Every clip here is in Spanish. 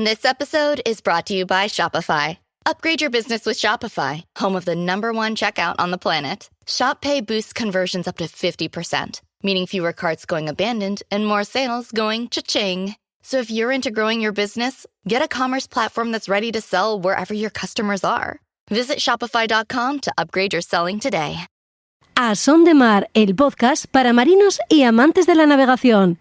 This episode is brought to you by Shopify. Upgrade your business with Shopify, home of the #1 checkout on the planet. Shop Pay boosts conversions up to 50%, meaning fewer carts going abandoned and more sales going cha-ching. So if you're into growing your business, get a commerce platform that's ready to sell wherever your customers are. Visit shopify.com to upgrade your selling today. A Son de Mar, el podcast para marinos y amantes de la navegación.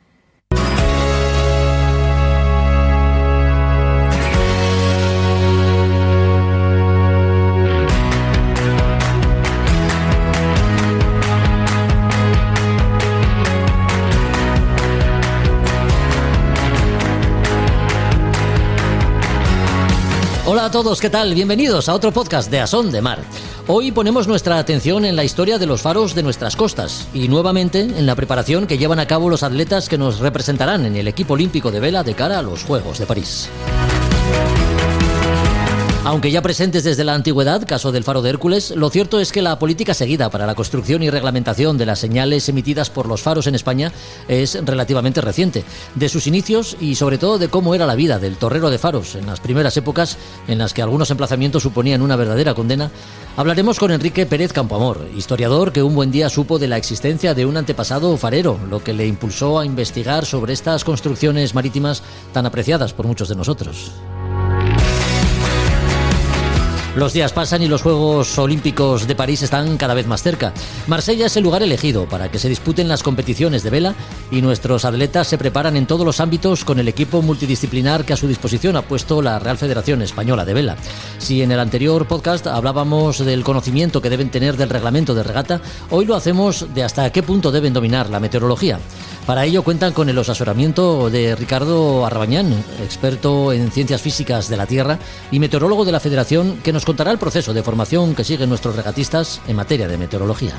Hola a todos, ¿qué tal? Bienvenidos a otro podcast de A Son de Mar. Hoy ponemos nuestra atención en la historia de los faros de nuestras costas y nuevamente en la preparación que llevan a cabo los atletas que nos representarán en el equipo olímpico de vela de cara a los Juegos de París. Aunque ya presentes desde la antigüedad, caso del faro de Hércules, lo cierto es que la política seguida para la construcción y reglamentación de las señales emitidas por los faros en España es relativamente reciente. De sus inicios y sobre todo de cómo era la vida del torrero de faros en las primeras épocas en las que algunos emplazamientos suponían una verdadera condena, hablaremos con Enrique Pérez Campoamor, historiador que un buen día supo de la existencia de un antepasado farero, lo que le impulsó a investigar sobre estas construcciones marítimas tan apreciadas por muchos de nosotros. Los días pasan y los Juegos Olímpicos de París están cada vez más cerca. Marsella es el lugar elegido para que se disputen las competiciones de vela y nuestros atletas se preparan en todos los ámbitos con el equipo multidisciplinar que a su disposición ha puesto la Real Federación Española de Vela. Si en el anterior podcast hablábamos del conocimiento que deben tener del reglamento de regata, hoy lo hacemos de hasta qué punto deben dominar la meteorología. Para ello cuentan con el asesoramiento de Ricardo Arrabañán, experto en ciencias físicas de la Tierra y meteorólogo de la Federación, que nos contará el proceso de formación que siguen nuestros regatistas en materia de meteorología.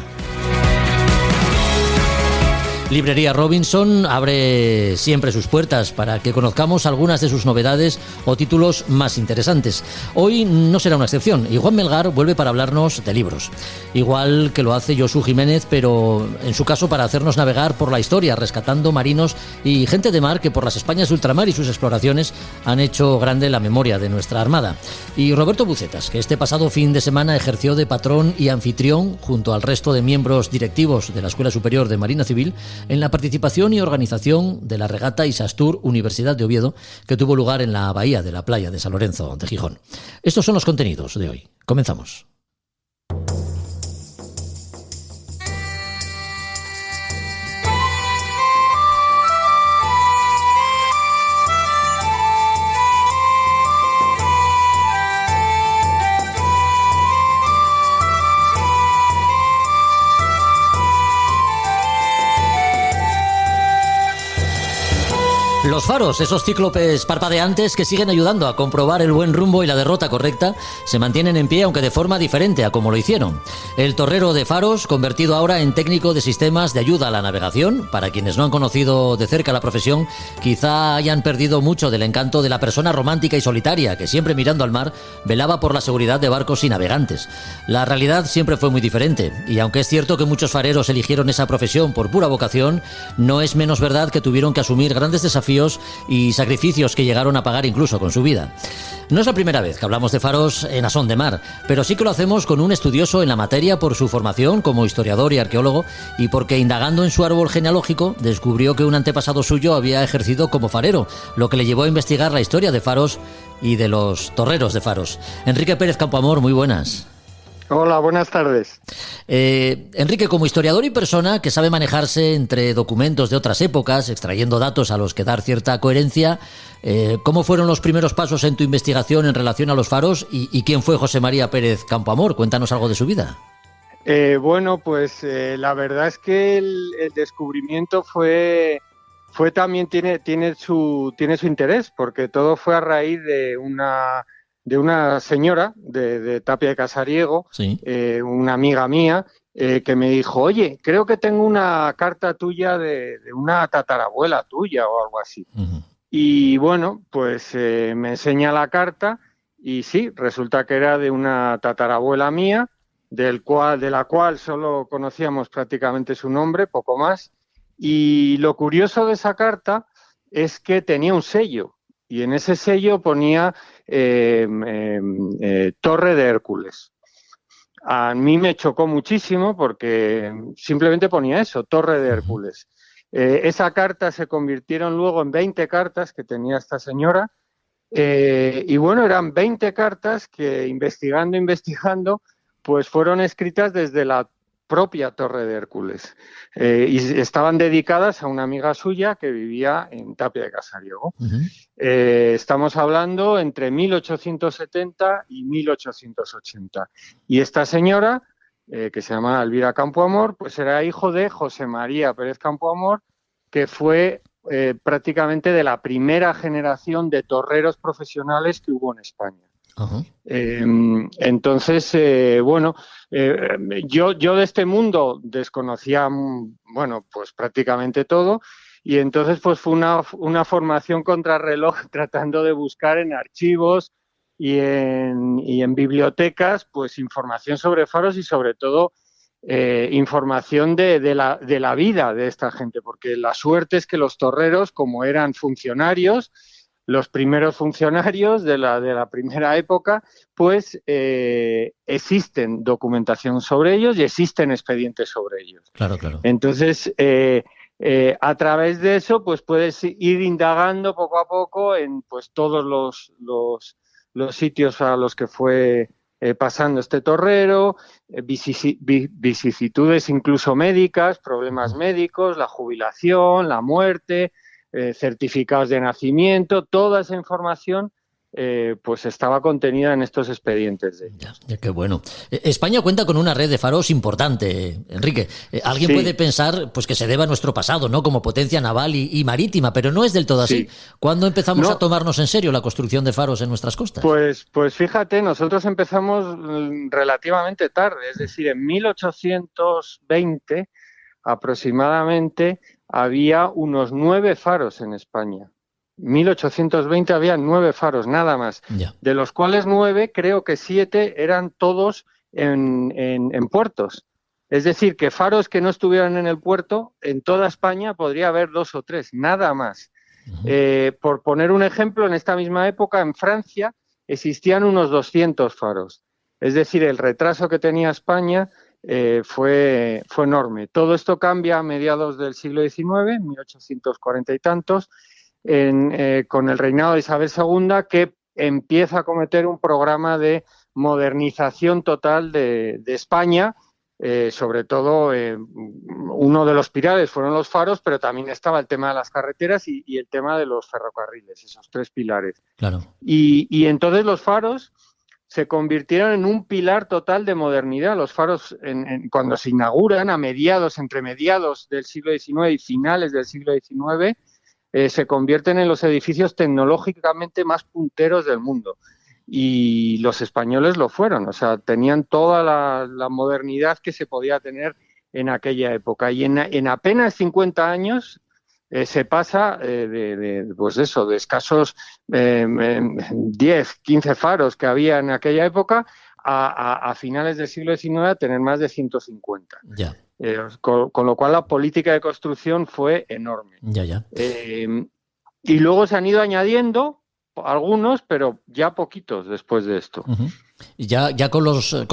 Librería Robinson abre siempre sus puertas para que conozcamos algunas de sus novedades o títulos más interesantes. Hoy no será una excepción y Juan Melgar vuelve para hablarnos de libros. Igual que lo hace Josu Jiménez, pero en su caso para hacernos navegar por la historia, rescatando marinos y gente de mar que por las Españas de ultramar y sus exploraciones han hecho grande la memoria de nuestra Armada. Y Roberto Bucetas, que este pasado fin de semana ejerció de patrón y anfitrión junto al resto de miembros directivos de la Escuela Superior de Marina Civil en la participación y organización de la regata Isastur Universidad de Oviedo, que tuvo lugar en la bahía de la playa de San Lorenzo de Gijón. Estos son los contenidos de hoy. Comenzamos. Los faros, esos cíclopes parpadeantes que siguen ayudando a comprobar el buen rumbo y la derrota correcta, se mantienen en pie aunque de forma diferente a como lo hicieron. El torrero de faros, convertido ahora en técnico de sistemas de ayuda a la navegación, para quienes no han conocido de cerca la profesión, quizá hayan perdido mucho del encanto de la persona romántica y solitaria que siempre mirando al mar velaba por la seguridad de barcos y navegantes. La realidad siempre fue muy diferente y aunque es cierto que muchos fareros eligieron esa profesión por pura vocación, no es menos verdad que tuvieron que asumir grandes desafíos y sacrificios que llegaron a pagar incluso con su vida. No es la primera vez que hablamos de faros en A Son de Mar, pero sí que lo hacemos con un estudioso en la materia por su formación como historiador y arqueólogo y porque indagando en su árbol genealógico descubrió que un antepasado suyo había ejercido como farero, lo que le llevó a investigar la historia de faros y de los torreros de faros. Enrique Pérez Campoamor, muy buenas. Hola, buenas tardes. Enrique, como historiador y persona que sabe manejarse entre documentos de otras épocas, extrayendo datos a los que dar cierta coherencia, ¿cómo fueron los primeros pasos en tu investigación en relación a los faros y quién fue José María Pérez Campoamor? Cuéntanos algo de su vida. La verdad es que el descubrimiento fue también tiene su interés, porque todo fue a raíz de una señora de Tapia de Casariego, Sí. Una amiga mía, que me dijo, oye, creo que tengo una carta tuya de una tatarabuela tuya o algo así. Uh-huh. Y bueno, pues me enseña la carta y sí, resulta que era de una tatarabuela mía, de la cual solo conocíamos prácticamente su nombre, poco más. Y lo curioso de esa carta es que tenía un sello. y en ese sello ponía Torre de Hércules. A mí me chocó muchísimo porque simplemente ponía eso, Torre de Hércules. Esa carta se convirtieron luego en 20 cartas que tenía esta señora, y bueno, eran 20 cartas que investigando, pues fueron escritas desde la propia Torre de Hércules, y estaban dedicadas a una amiga suya que vivía en Tapia de Casariego. Estamos hablando entre 1870 y 1880. Y esta señora, que se llama Elvira Campoamor, pues era hijo de José María Pérez Campoamor, que fue prácticamente de la primera generación de torreros profesionales que hubo en España. Entonces, yo de este mundo desconocía, bueno, pues prácticamente todo, y entonces pues fue una formación contrarreloj tratando de buscar en archivos y en bibliotecas pues información sobre faros y sobre todo información de la vida de esta gente, porque la suerte es que los torreros, como eran funcionarios, los primeros funcionarios de la primera época, pues existen documentación sobre ellos y existen expedientes sobre ellos. Claro, claro. Entonces, a través de eso, pues puedes ir indagando poco a poco en pues todos los sitios a los que fue pasando este torrero, vicisitudes incluso médicas, problemas médicos, la jubilación, la muerte, certificados de nacimiento, toda esa información pues estaba contenida en estos expedientes de ellos. Ya, qué bueno. España cuenta con una red de faros importante, Enrique. Alguien puede pensar pues que se deba a nuestro pasado, ¿no? Como potencia naval y marítima, pero no es del todo así. ¿Cuándo empezamos a tomarnos en serio la construcción de faros en nuestras costas? Pues fíjate, nosotros empezamos relativamente tarde, es decir, en 1820 aproximadamente había unos 9 faros en España. 1820 había 9 faros, nada más. De los cuales 9, creo que 7 eran todos en puertos. Es decir, que faros que no estuvieran en el puerto, en toda España podría haber 2 o 3, nada más. Por poner un ejemplo, en esta misma época, en Francia, existían unos 200 faros. Es decir, el retraso que tenía España fue enorme. Todo esto cambia a mediados del siglo XIX, 1840 y tantos, con el reinado de Isabel II, que empieza a cometer un programa de modernización total de España. Sobre todo, uno de los pilares fueron los faros, pero también estaba el tema de las carreteras y el tema de los ferrocarriles, esos 3 pilares. Claro. Y entonces los faros se convirtieron en un pilar total de modernidad. Los faros, cuando se inauguran entre mediados del siglo XIX y finales del siglo XIX, se convierten en los edificios tecnológicamente más punteros del mundo. Y los españoles lo fueron, o sea, tenían toda la modernidad que se podía tener en aquella época. Y en apenas 50 años se pasa de escasos 10, 15 faros que había en aquella época a finales del siglo XIX a tener más de 150. Ya. Con lo cual la política de construcción fue enorme. Ya. Y luego se han ido añadiendo algunos, pero ya poquitos después de esto. Ya con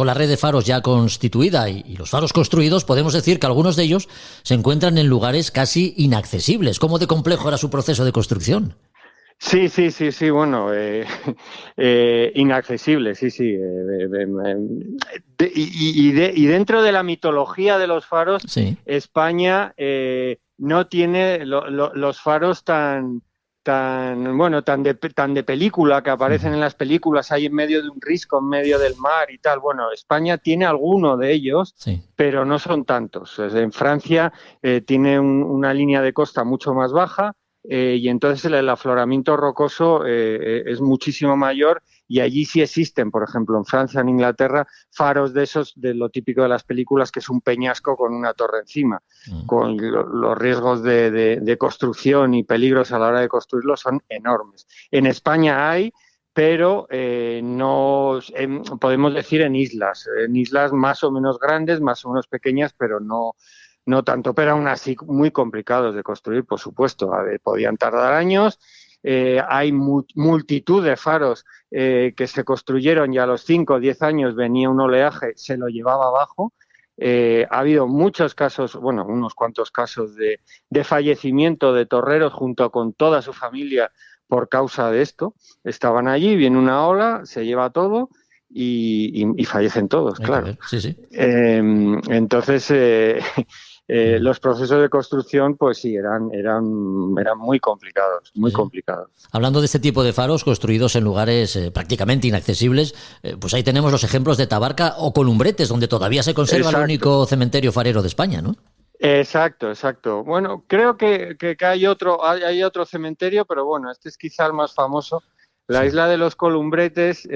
la red de faros ya constituida y los faros construidos, podemos decir que algunos de ellos se encuentran en lugares casi inaccesibles. ¿Cómo de complejo era su proceso de construcción? Sí, bueno, inaccesible, sí. Y dentro de la mitología de los faros, España no tiene los faros tan de película que aparecen en las películas, ahí en medio de un risco, en medio del mar y tal. Bueno, España tiene alguno de ellos, pero no son tantos. En Francia tiene una línea de costa mucho más baja, y entonces el afloramiento rocoso es muchísimo mayor, y allí sí existen, por ejemplo, en Francia, en Inglaterra, faros de esos, de lo típico de las películas, que es un peñasco con una torre encima. Con los riesgos de construcción y peligros a la hora de construirlo son enormes. En España hay, pero no podemos decir en islas más o menos grandes, más o menos pequeñas, pero no tanto, pero aún así muy complicados de construir, por supuesto. Podían tardar años, hay multitud de faros que se construyeron y a los 5 o 10 años venía un oleaje, se lo llevaba abajo. Ha habido muchos casos, bueno, unos cuantos casos de fallecimiento de torreros junto con toda su familia por causa de esto. Estaban allí, viene una ola, se lleva todo y fallecen todos, claro. Sí, sí. Entonces, los procesos de construcción, pues sí, eran muy complicados, muy complicados. Hablando de este tipo de faros construidos en lugares prácticamente inaccesibles, pues ahí tenemos los ejemplos de Tabarca o Columbretes, donde todavía se conserva el único cementerio farero de España, ¿no? Exacto. Bueno, creo que hay otro cementerio, pero bueno, este es quizá el más famoso. La isla de los Columbretes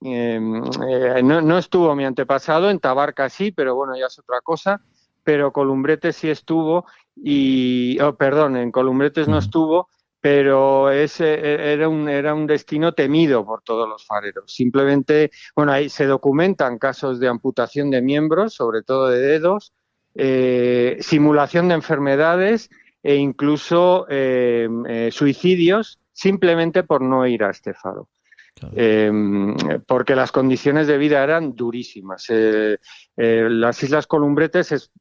no estuvo mi antepasado, en Tabarca sí, pero bueno, ya es otra cosa. Pero Columbretes sí estuvo en Columbretes no estuvo, pero era un destino temido por todos los fareros. Simplemente, bueno, ahí se documentan casos de amputación de miembros, sobre todo de dedos, simulación de enfermedades e incluso suicidios simplemente por no ir a este faro. Claro. Porque las condiciones de vida eran durísimas. Las Islas Columbretes es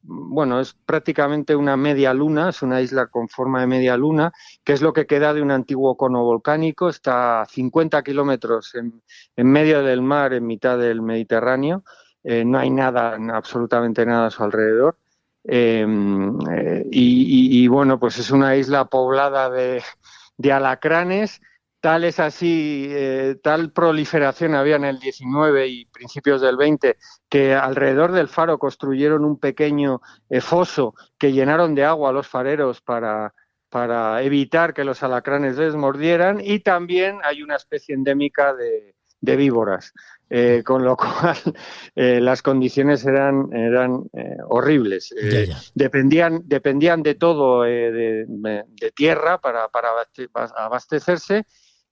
prácticamente una media luna, es una isla con forma de media luna, que es lo que queda de un antiguo cono volcánico. Está a 50 kilómetros en medio del mar, en mitad del Mediterráneo. No hay nada, absolutamente nada a su alrededor. Y bueno, pues es una isla poblada de alacranes. Tal es así, tal proliferación había en el 19 y principios del 20, que alrededor del faro construyeron un pequeño foso que llenaron de agua a los fareros para evitar que los alacranes les mordieran, y también hay una especie endémica de víboras, con lo cual las condiciones eran horribles. Ya. Dependían de todo, de tierra para abastecerse.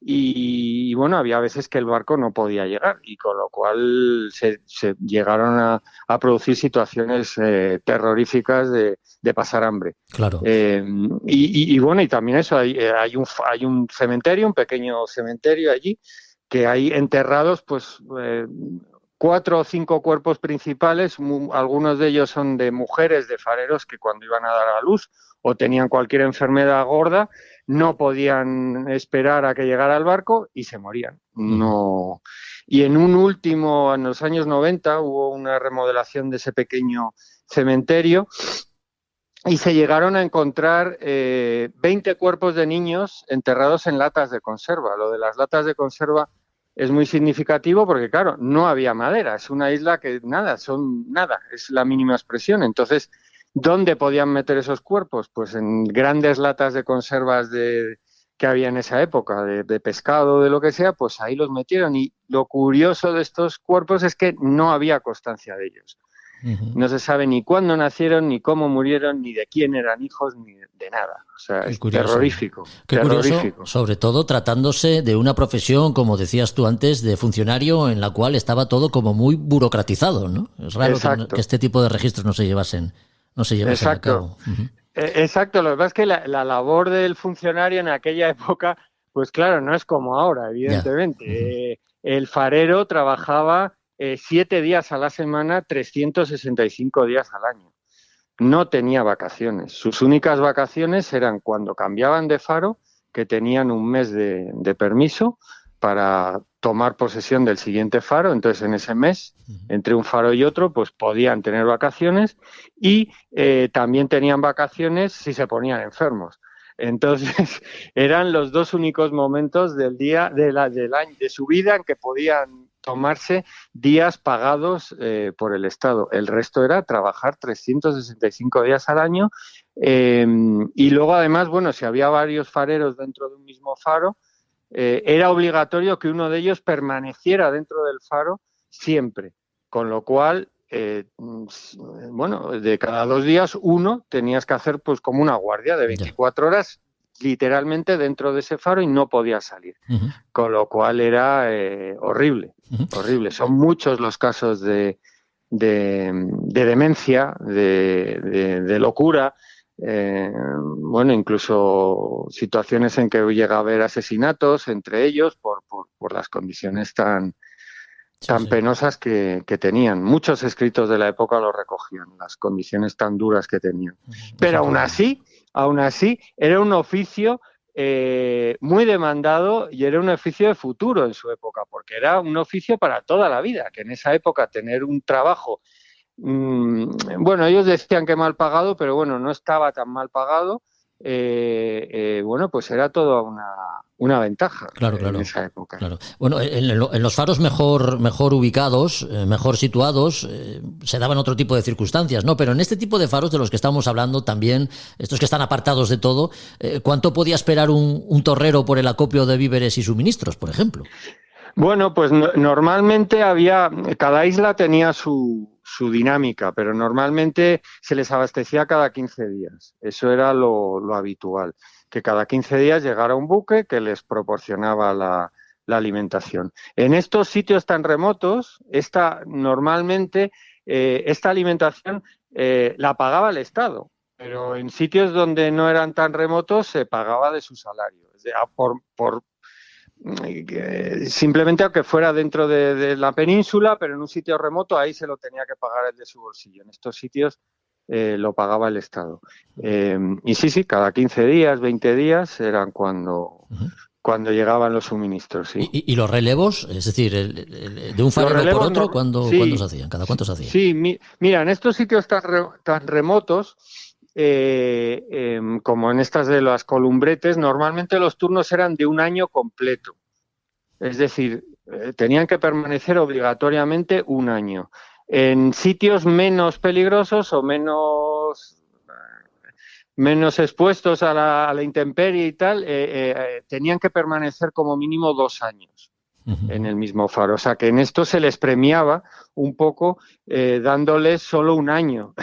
Y bueno, había veces que el barco no podía llegar, y con lo cual se llegaron a producir situaciones terroríficas de pasar hambre. Claro. Y bueno, y también eso, hay un cementerio, un pequeño cementerio allí, que hay enterrados 4 o 5 cuerpos principales. Algunos de ellos son de mujeres de fareros que cuando iban a dar a luz o tenían cualquier enfermedad gorda, no podían esperar a que llegara el barco y se morían. No. Y en los años 90, hubo una remodelación de ese pequeño cementerio y se llegaron a encontrar 20 cuerpos de niños enterrados en latas de conserva. Lo de las latas de conserva es muy significativo porque, claro, no había madera. Es una isla que nada, es la mínima expresión. Entonces, ¿dónde podían meter esos cuerpos? Pues en grandes latas de conservas que había en esa época, de pescado, de lo que sea, pues ahí los metieron. Y lo curioso de estos cuerpos es que no había constancia de ellos. Uh-huh. No se sabe ni cuándo nacieron, ni cómo murieron, ni de quién eran hijos, ni de nada. O sea, es terrorífico. Qué curioso, sobre todo tratándose de una profesión, como decías tú antes, de funcionario, en la cual estaba todo como muy burocratizado, ¿no? Es raro que este tipo de registros no se llevasen a cabo. Uh-huh. Exacto, lo que pasa es que la labor del funcionario en aquella época, pues claro, no es como ahora, evidentemente. Yeah. Uh-huh. El farero trabajaba 7 días a la semana, 365 días al año. No tenía vacaciones. Sus únicas vacaciones eran cuando cambiaban de faro, que tenían un mes de permiso para tomar posesión del siguiente faro. Entonces, en ese mes, entre un faro y otro, pues podían tener vacaciones, y también tenían vacaciones si se ponían enfermos. Entonces, eran los 2 únicos momentos del día del año, de su vida, en que podían tomarse días pagados por el Estado. El resto era trabajar 365 días al año, y luego, además, bueno, si había varios fareros dentro de un mismo faro, era obligatorio que uno de ellos permaneciera dentro del faro siempre, con lo cual, de cada 2 días uno tenías que hacer pues como una guardia de 24 horas literalmente dentro de ese faro, y no podía salir. Uh-huh. Con lo cual era horrible, uh-huh. Horrible. Son muchos los casos de demencia, de locura, bueno, incluso situaciones en que llega a haber asesinatos entre ellos por las condiciones tan penosas que tenían. Muchos escritos de la época lo recogían, las condiciones tan duras que tenían. Pero aún así, era un oficio muy demandado y era un oficio de futuro en su época, porque era un oficio para toda la vida, que en esa época tener un trabajo, bueno, ellos decían que mal pagado, pero bueno, no estaba tan mal pagado. Bueno, pues era toda una ventaja en esa época. Claro. Bueno, en los faros mejor ubicados, mejor situados, se daban otro tipo de circunstancias, ¿no? Pero en este tipo de faros de los que estamos hablando también, estos que están apartados de todo, ¿cuánto podía esperar un torrero por el acopio de víveres y suministros, por ejemplo? Bueno, pues normalmente cada isla tenía su dinámica, pero normalmente se les abastecía cada 15 días. Eso era lo habitual, que cada 15 días llegara un buque que les proporcionaba la alimentación. En estos sitios tan remotos, normalmente esta alimentación la pagaba el Estado, pero en sitios donde no eran tan remotos se pagaba de su salario, simplemente aunque fuera dentro de la península, pero en un sitio remoto ahí se lo tenía que pagar el de su bolsillo. En estos sitios lo pagaba el Estado. Y sí, cada 15 días, 20 días eran cuando llegaban los suministros. Sí. ¿Y los relevos? Es decir, de un farero por otro, ¿cuándo se hacían? ¿Cada cuánto se hacían? Sí, mira, en estos sitios tan remotos, como en estas de las Columbretes, normalmente los turnos eran de un año completo. Es decir, tenían que permanecer obligatoriamente un año. En sitios menos peligrosos o menos expuestos a la intemperie y tal, tenían que permanecer como mínimo 2 años en el mismo faro. O sea, que en esto se les premiaba un poco dándoles solo un año,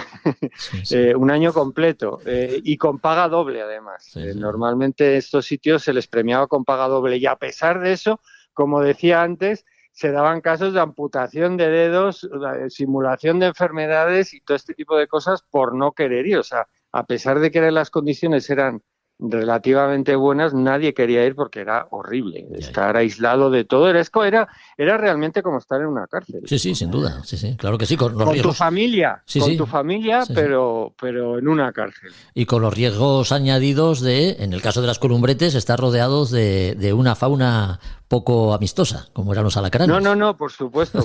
un año completo y con paga doble además. Normalmente estos sitios se les premiaba con paga doble y a pesar de eso, como decía antes, se daban casos de amputación de dedos, simulación de enfermedades y todo este tipo de cosas por no querer ir. O sea, a pesar de que las condiciones eran relativamente buenas, nadie quería ir porque era horrible. Estar aislado de todo era realmente como estar en una cárcel. Sí, sin duda. Sí, claro que sí. Con tu familia, pero en una cárcel. Y con los riesgos añadidos en el caso de las Columbretes, estar rodeados de una fauna poco amistosa, como eran los alacranes. No, por supuesto.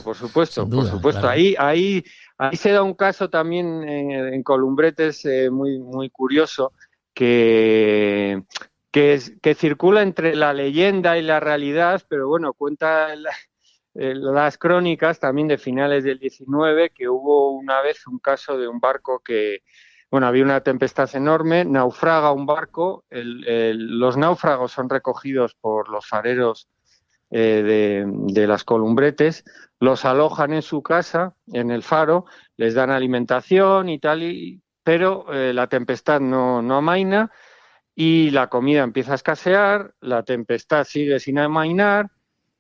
Duda, claro. Ahí se da un caso también en Columbretes muy, muy curioso, que circula entre la leyenda y la realidad, pero bueno, cuenta las crónicas también de finales del 19 que hubo una vez un caso de un barco que, bueno, había una tempestad enorme, naufraga un barco, los náufragos son recogidos por los fareros de las Columbretes, los alojan en su casa, en el faro, les dan alimentación y tal, pero la tempestad no amaina y la comida empieza a escasear, la tempestad sigue sin amainar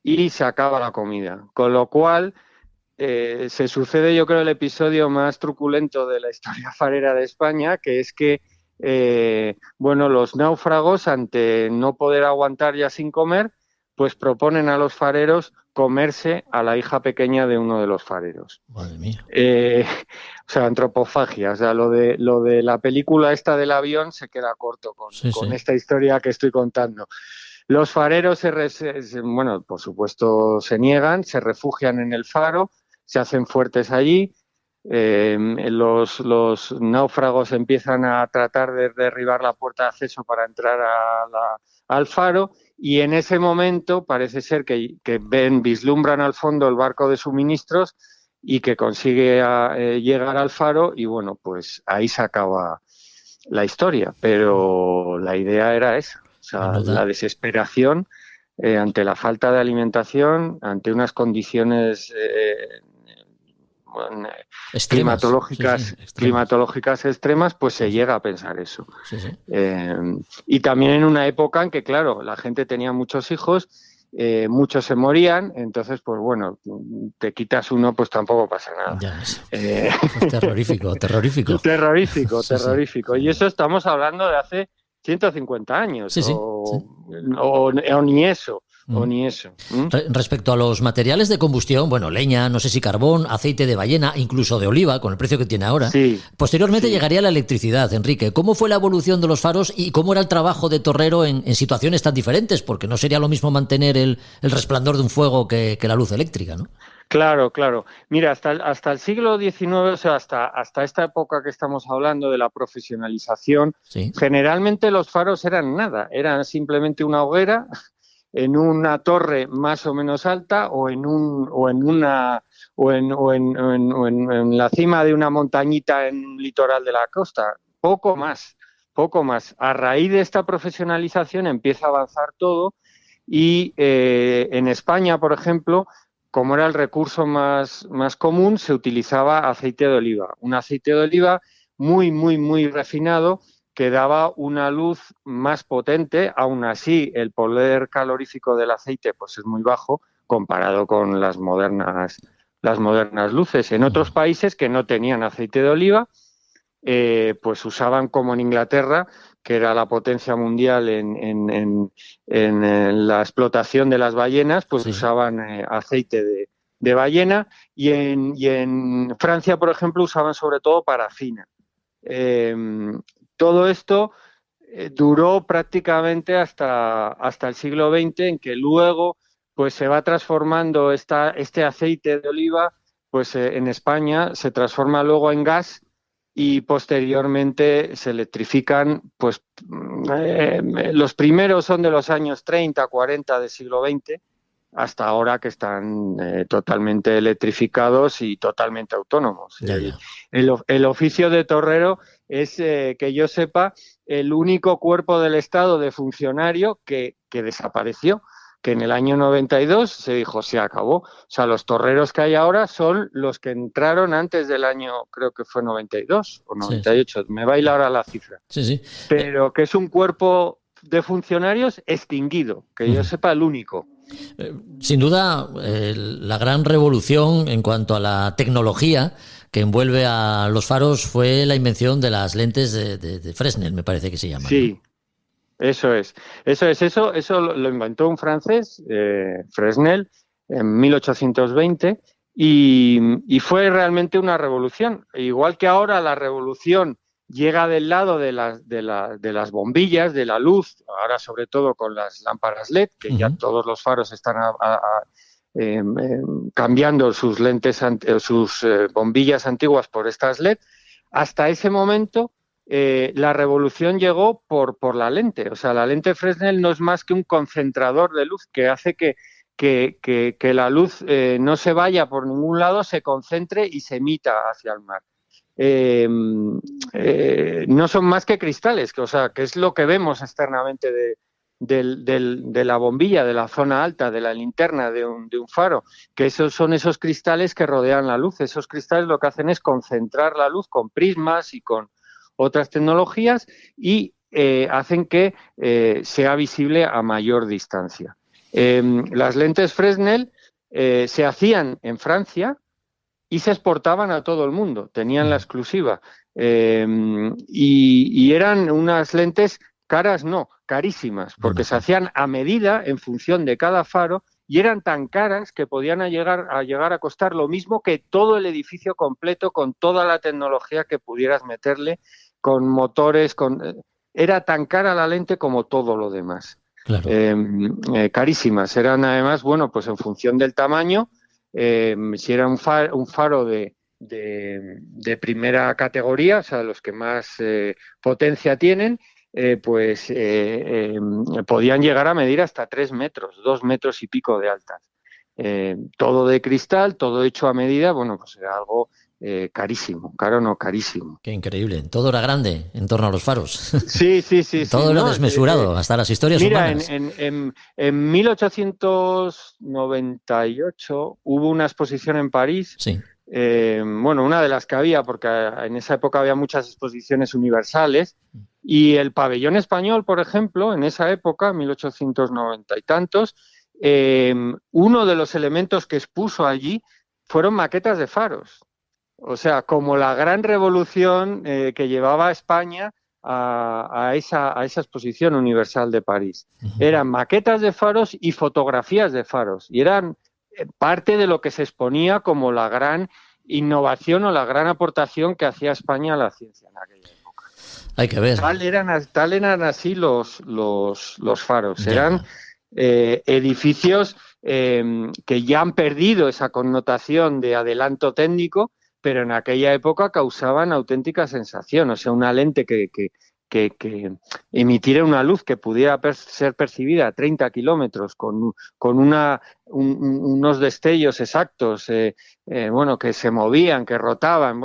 y se acaba la comida. Con lo cual se sucede, yo creo, el episodio más truculento de la historia farera de España, que es que los náufragos, ante no poder aguantar ya sin comer, pues proponen a los fareros comerse a la hija pequeña de uno de los fareros. Madre mía. O sea, antropofagia. O sea, lo de la película esta del avión se queda corto con esta historia que estoy contando. Los fareros, por supuesto, se niegan, se refugian en el faro, se hacen fuertes allí. Los náufragos empiezan a tratar de derribar la puerta de acceso para entrar al faro. Y en ese momento parece ser que vislumbran al fondo el barco de suministros y que consigue llegar al faro y bueno, pues ahí se acaba la historia. Pero la idea era esa, o sea, la desesperación ante la falta de alimentación, ante unas condiciones climatológicas extremas, pues se llega a pensar eso. Y también en una época en que, claro, la gente tenía muchos hijos muchos se morían, entonces, pues bueno, te quitas uno, pues tampoco pasa nada. Ya ves. Terrorífico, terrorífico. Terrorífico, Sí, terrorífico. sí. Y eso estamos hablando de hace 150 años, Sí, sí, o ni eso. O ni eso. Respecto a los materiales de combustión, bueno, leña, no sé si carbón, aceite de ballena, incluso de oliva, con el precio que tiene ahora. Sí. Posteriormente Sí. llegaría la electricidad, Enrique. ¿Cómo fue la evolución de los faros y cómo era el trabajo de torrero en situaciones tan diferentes? Porque no sería lo mismo mantener el resplandor de un fuego que la luz eléctrica, ¿no? Claro, claro. Mira, hasta el siglo XIX, o sea, hasta esta época que estamos hablando de la profesionalización, Sí. generalmente los faros eran nada, eran simplemente una hoguera en una torre más o menos alta o en la cima de una montañita en un litoral de la costa. Poco más, poco más. A raíz de esta profesionalización empieza a avanzar todo y en España, por ejemplo, como era el recurso más común, se utilizaba aceite de oliva. Un aceite de oliva muy, muy, muy refinado que daba una luz más potente. Aún así, el poder calorífico del aceite pues es muy bajo comparado con las modernas luces. En otros países que no tenían aceite de oliva, pues usaban, como en Inglaterra, que era la potencia mundial en la explotación de las ballenas, pues sí, usaban aceite de ballena, y en Francia, por ejemplo, usaban sobre todo parafina. Todo esto duró prácticamente hasta el siglo XX, en que luego pues se va transformando este aceite de oliva, pues en España se transforma luego en gas y posteriormente se electrifican, pues los primeros son de los años 30, 40 del siglo XX, hasta ahora que están totalmente electrificados y totalmente autónomos. Ya. El oficio de torrero es, que yo sepa, el único cuerpo del Estado de funcionario que desapareció, que en el año 92 se dijo, se acabó. O sea, los torreros que hay ahora son los que entraron antes del año, creo que fue 92 o 98, sí. Me baila ahora la cifra. Sí, sí. Pero que es un cuerpo de funcionarios extinguido, que yo sepa, el único. Sin duda, la gran revolución en cuanto a la tecnología que envuelve a los faros fue la invención de las lentes de Fresnel, me parece que se llaman. Sí, ¿no? Eso lo inventó un francés, Fresnel, en 1820, y fue realmente una revolución. Igual que ahora la revolución llega del lado de las bombillas, de la luz, ahora sobre todo con las lámparas LED, que ya todos los faros están cambiando sus lentes, sus bombillas antiguas por estas LED. Hasta ese momento la revolución llegó por la lente. O sea, la lente Fresnel no es más que un concentrador de luz que hace que la luz no se vaya por ningún lado, se concentre y se emita hacia el mar. No son más que cristales, que es lo que vemos externamente de la bombilla, de la zona alta, de la linterna de un faro, que son esos cristales que rodean la luz. Esos cristales lo que hacen es concentrar la luz con prismas y con otras tecnologías y hacen que sea visible a mayor distancia. Las lentes Fresnel se hacían en Francia y se exportaban a todo el mundo, tenían la exclusiva. Y eran unas lentes caras, no, carísimas, porque se hacían a medida en función de cada faro y eran tan caras que podían llegar a costar lo mismo que todo el edificio completo, con toda la tecnología que pudieras meterle, con motores, era tan cara la lente como todo lo demás. Claro. Carísimas. Eran además, bueno, pues en función del tamaño, si era un faro de primera categoría, o sea, los que más potencia tienen, podían llegar a medir hasta 3 metros, 2 metros y pico de altas. Todo de cristal, todo hecho a medida, bueno, pues era algo carísimo, caro no, carísimo. Qué increíble, todo era grande en torno a los faros. Sí. Todo era desmesurado, hasta las historias humanas. En 1898 hubo una exposición en París. Sí. Una de las que había, porque en esa época había muchas exposiciones universales, y el pabellón español, por ejemplo, en esa época, 1890 y tantos, uno de los elementos que expuso allí fueron maquetas de faros. O sea, como la gran revolución que llevaba a España a esa exposición universal de París. Eran maquetas de faros y fotografías de faros, y eran parte de lo que se exponía como la gran innovación o la gran aportación que hacía España a la ciencia en aquella época. Hay que ver. Tal eran así los faros. Eran edificios que ya han perdido esa connotación de adelanto técnico, pero en aquella época causaban auténtica sensación. O sea, una lente que emitiera una luz que pudiera ser percibida a 30 kilómetros con unos destellos exactos, que se movían, que rotaban,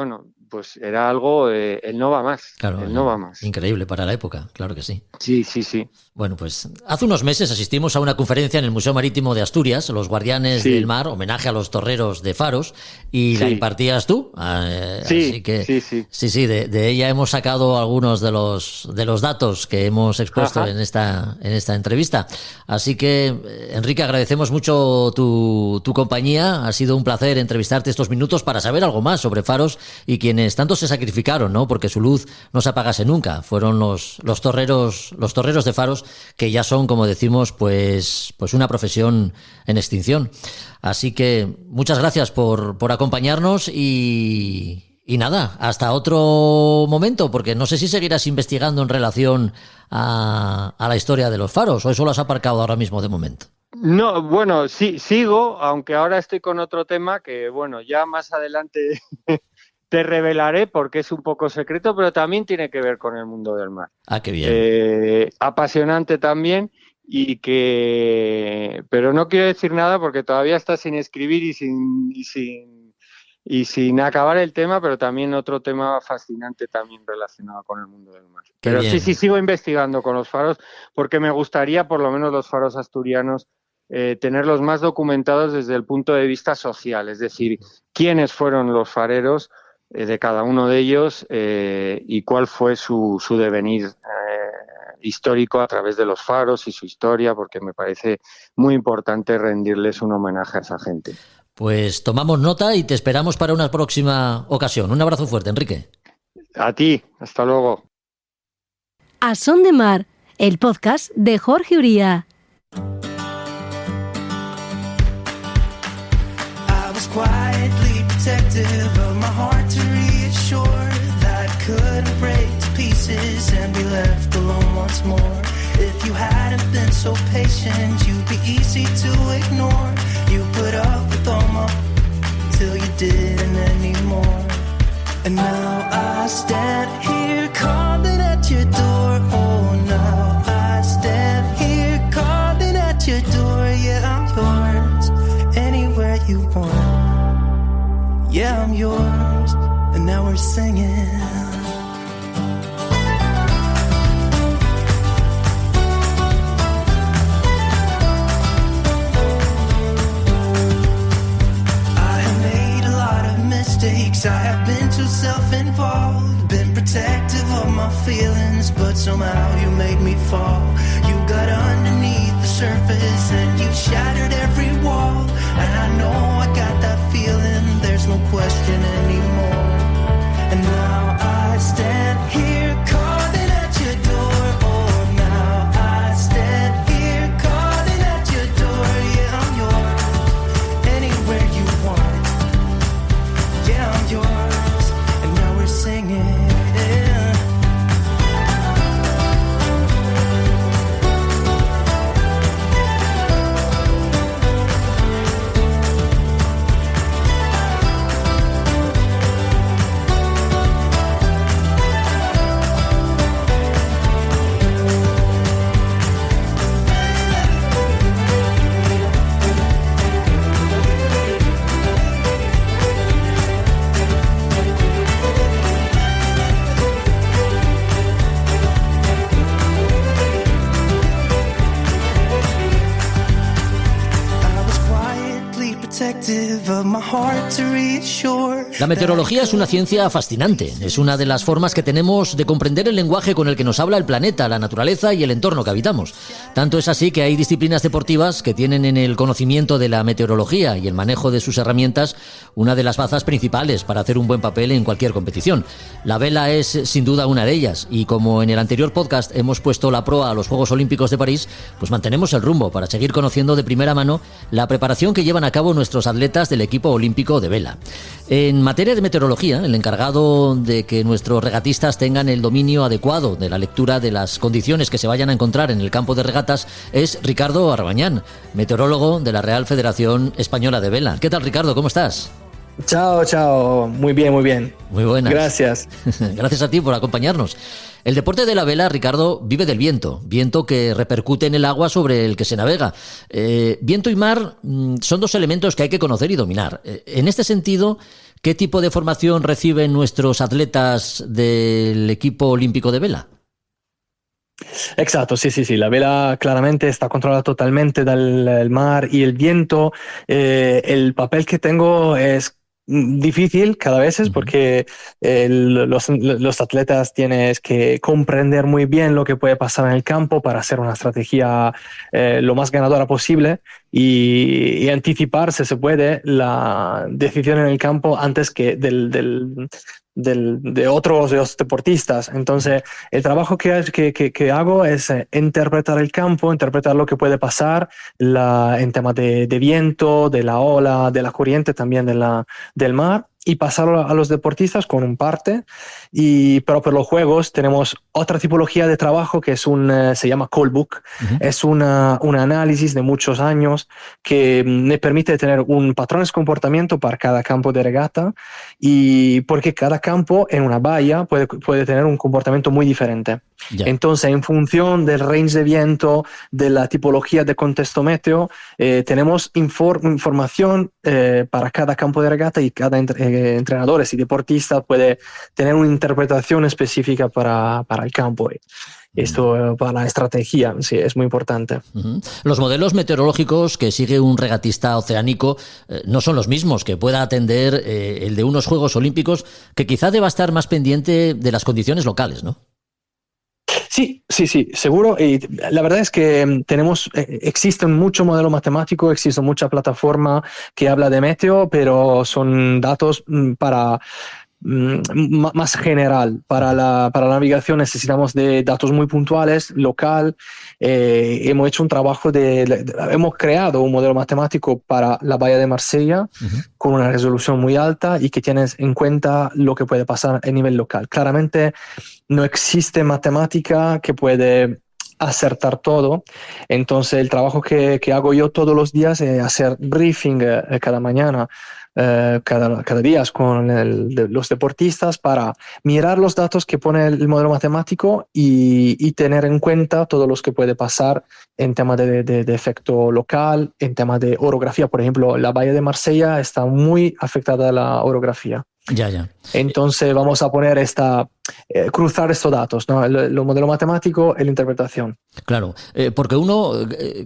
pues era algo, el no va más. Claro, el no va más. Increíble para la época, claro que sí. Sí. Bueno, pues hace unos meses asistimos a una conferencia en el Museo Marítimo de Asturias, Los Guardianes del Mar, homenaje a los torreros de Faros, y la impartías tú. Así que sí, de ella hemos sacado algunos de los datos que hemos expuesto en esta entrevista. Así que, Enrique, agradecemos mucho tu compañía. Ha sido un placer entrevistarte estos minutos para saber algo más sobre Faros y quienes tanto se sacrificaron, ¿no? Porque su luz no se apagase nunca. Fueron los torreros de Faros, que ya son, como decimos, pues una profesión en extinción. Así que muchas gracias por acompañarnos y nada, hasta otro momento, porque no sé si seguirás investigando en relación a la historia de los faros, o eso lo has aparcado ahora mismo de momento. No, bueno, sí, sigo, aunque ahora estoy con otro tema que, ya más adelante te revelaré porque es un poco secreto, pero también tiene que ver con el mundo del mar. Ah, qué bien. Apasionante también, pero no quiero decir nada porque todavía está sin escribir y sin acabar el tema, pero también otro tema fascinante también relacionado con el mundo del mar. Pero sí, sigo investigando con los faros porque me gustaría, por lo menos los faros asturianos, tenerlos más documentados desde el punto de vista social, es decir, quiénes fueron los fareros de cada uno de ellos y cuál fue su devenir histórico a través de los faros y su historia, porque me parece muy importante rendirles un homenaje a esa gente. Pues tomamos nota y te esperamos para una próxima ocasión. Un abrazo fuerte, Enrique. A ti, hasta luego. A Son de Mar, el podcast de Jorge Uría. Quietly protective of my heart to reassure that I couldn't break to pieces and be left alone once more. If you hadn't been so patient, you'd be easy to ignore. You put up with all my till you didn't anymore. And now I stand here calling at your door. Oh, now I stand here calling at your door. Yeah, I'm yours anywhere you want. Yeah, I'm yours, and now we're singing. I have made a lot of mistakes, I have been too self-involved, been protective of my feelings, but somehow you made me fall. You got underneath the surface and you shattered every wall, and I know I got that feeling, there's no question anymore. And now I stand here calling at your door. Oh, now I stand here calling at your door. Yeah, I'm yours anywhere you want. Yeah, I'm yours, and now we're singing. protective of my heart to reassure. La meteorología es una ciencia fascinante. Es una de las formas que tenemos de comprender el lenguaje con el que nos habla el planeta, la naturaleza y el entorno que habitamos. Tanto es así que hay disciplinas deportivas que tienen en el conocimiento de la meteorología y el manejo de sus herramientas una de las bazas principales para hacer un buen papel en cualquier competición. La vela es sin duda una de ellas, y como en el anterior podcast hemos puesto la proa a los Juegos Olímpicos de París, pues mantenemos el rumbo para seguir conociendo de primera mano la preparación que llevan a cabo nuestros atletas del equipo olímpico de vela. En materia de meteorología, el encargado de que nuestros regatistas tengan el dominio adecuado de la lectura de las condiciones que se vayan a encontrar en el campo de regatas es Ricardo Arbañán, meteorólogo de la Real Federación Española de Vela. ¿Qué tal, Ricardo? ¿Cómo estás? Chao. Muy bien. Muy buenas. Gracias. Gracias a ti por acompañarnos. El deporte de la vela, Ricardo, vive del viento que repercute en el agua sobre el que se navega. Viento y mar son dos elementos que hay que conocer y dominar. En este sentido, ¿qué tipo de formación reciben nuestros atletas del equipo olímpico de vela? Exacto, sí. La vela claramente está controlada totalmente del mar y el viento. El papel que tengo es difícil cada vez porque los atletas tienes que comprender muy bien lo que puede pasar en el campo para hacer una estrategia lo más ganadora posible y anticiparse, se puede, la decisión en el campo antes que de otros deportistas. Entonces, el trabajo que hago es interpretar el campo, interpretar lo que puede pasar en temas de viento, de la ola, de la corriente también del mar, y pasarlo a los deportistas con un parte. Pero por los juegos tenemos otra tipología de trabajo que se llama call book. Es un análisis de muchos años que me permite tener un patrón de comportamiento para cada campo de regata, y porque cada campo en una bahía puede tener un comportamiento muy diferente. Entonces, en función del range de viento, de la tipología de contexto meteo, tenemos información para cada campo de regata, y cada entrenadores y deportista puede tener una interpretación específica para el campo. Esto para la estrategia, sí, es muy importante. Los modelos meteorológicos que sigue un regatista oceánico no son los mismos que pueda atender el de unos Juegos Olímpicos, que quizá deba estar más pendiente de las condiciones locales, ¿no? Sí, seguro. Y la verdad es que existe mucho modelo matemático, existe mucha plataforma que habla de meteo, pero son datos para más general. Para la navegación necesitamos de datos muy puntuales, local. Hemos hecho un trabajo hemos creado un modelo matemático para la bahía de Marsella con una resolución muy alta y que tienes en cuenta lo que puede pasar a nivel local. Claramente no existe matemática que puede acertar todo. Entonces el trabajo que hago yo todos los días es hacer briefing cada mañana, cada día con los deportistas, para mirar los datos que pone el modelo matemático y tener en cuenta todos los que puede pasar en temas de efecto local, en temas de orografía. Por ejemplo, la bahía de Marsella está muy afectada a la orografía. Ya. Entonces vamos a poner cruzar estos datos, ¿no? El modelo matemático y la interpretación. Claro, porque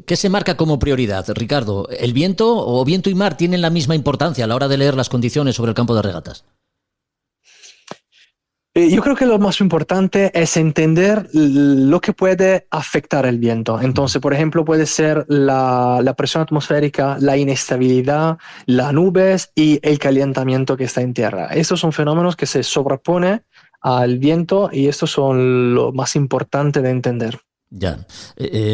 ¿qué se marca como prioridad, Ricardo? ¿El viento o viento y mar tienen la misma importancia a la hora de leer las condiciones sobre el campo de regatas? Yo creo que lo más importante es entender lo que puede afectar el viento. Entonces, por ejemplo, puede ser la presión atmosférica, la inestabilidad, las nubes y el calentamiento que está en tierra. Estos son fenómenos que se sobreponen al viento, y estos son lo más importante de entender. Ya.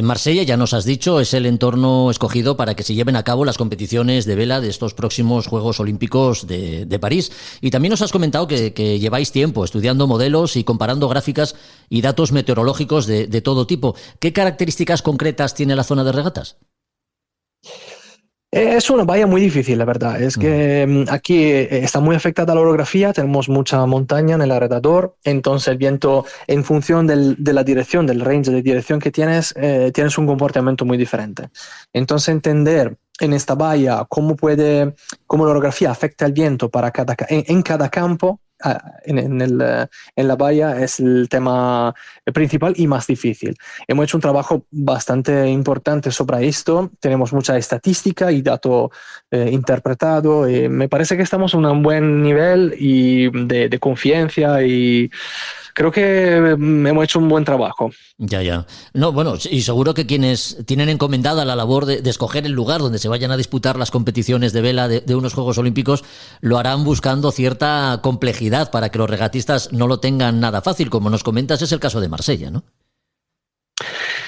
Marsella, ya nos has dicho, es el entorno escogido para que se lleven a cabo las competiciones de vela de estos próximos Juegos Olímpicos de París. Y también nos has comentado que lleváis tiempo estudiando modelos y comparando gráficas y datos meteorológicos de todo tipo. ¿Qué características concretas tiene la zona de regatas? Es una bahía muy difícil, la verdad. Es que aquí está muy afectada la orografía, tenemos mucha montaña en el alrededor, entonces el viento, en función de la dirección, del range de dirección que tienes un comportamiento muy diferente. Entonces, entender en esta bahía cómo la orografía afecta el viento en cada campo en la valla es el tema principal y más difícil. Hemos hecho un trabajo bastante importante sobre esto, tenemos mucha estadística y dato interpretado, y me parece que estamos en un buen nivel y de confianza y creo que hemos hecho un buen trabajo. Ya. No, bueno, y seguro que quienes tienen encomendada la labor de escoger el lugar donde se vayan a disputar las competiciones de vela de unos Juegos Olímpicos lo harán buscando cierta complejidad para que los regatistas no lo tengan nada fácil. Como nos comentas, es el caso de Marsella, ¿no?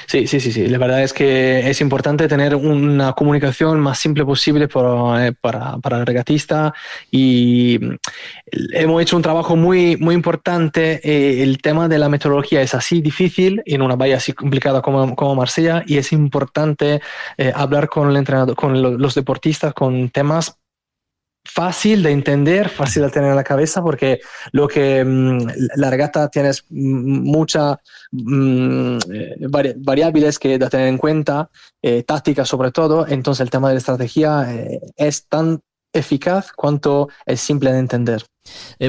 Sí. La verdad es que es importante tener una comunicación más simple posible para el regatista y hemos hecho un trabajo muy importante. El tema de la meteorología es así difícil en una valla así complicada como Marsella y es importante hablar con el entrenador, con los deportistas con temas fácil de entender, fácil de tener en la cabeza, porque lo que la regata tienes muchas variables que de tener en cuenta, tácticas sobre todo, entonces el tema de la estrategia es tan eficaz cuanto es simple de entender.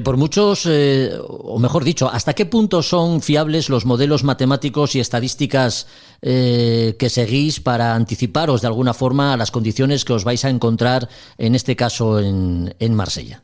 Por muchos, o mejor dicho, ¿hasta qué punto son fiables los modelos matemáticos y estadísticas que seguís para anticiparos de alguna forma a las condiciones que os vais a encontrar, en este caso en Marsella?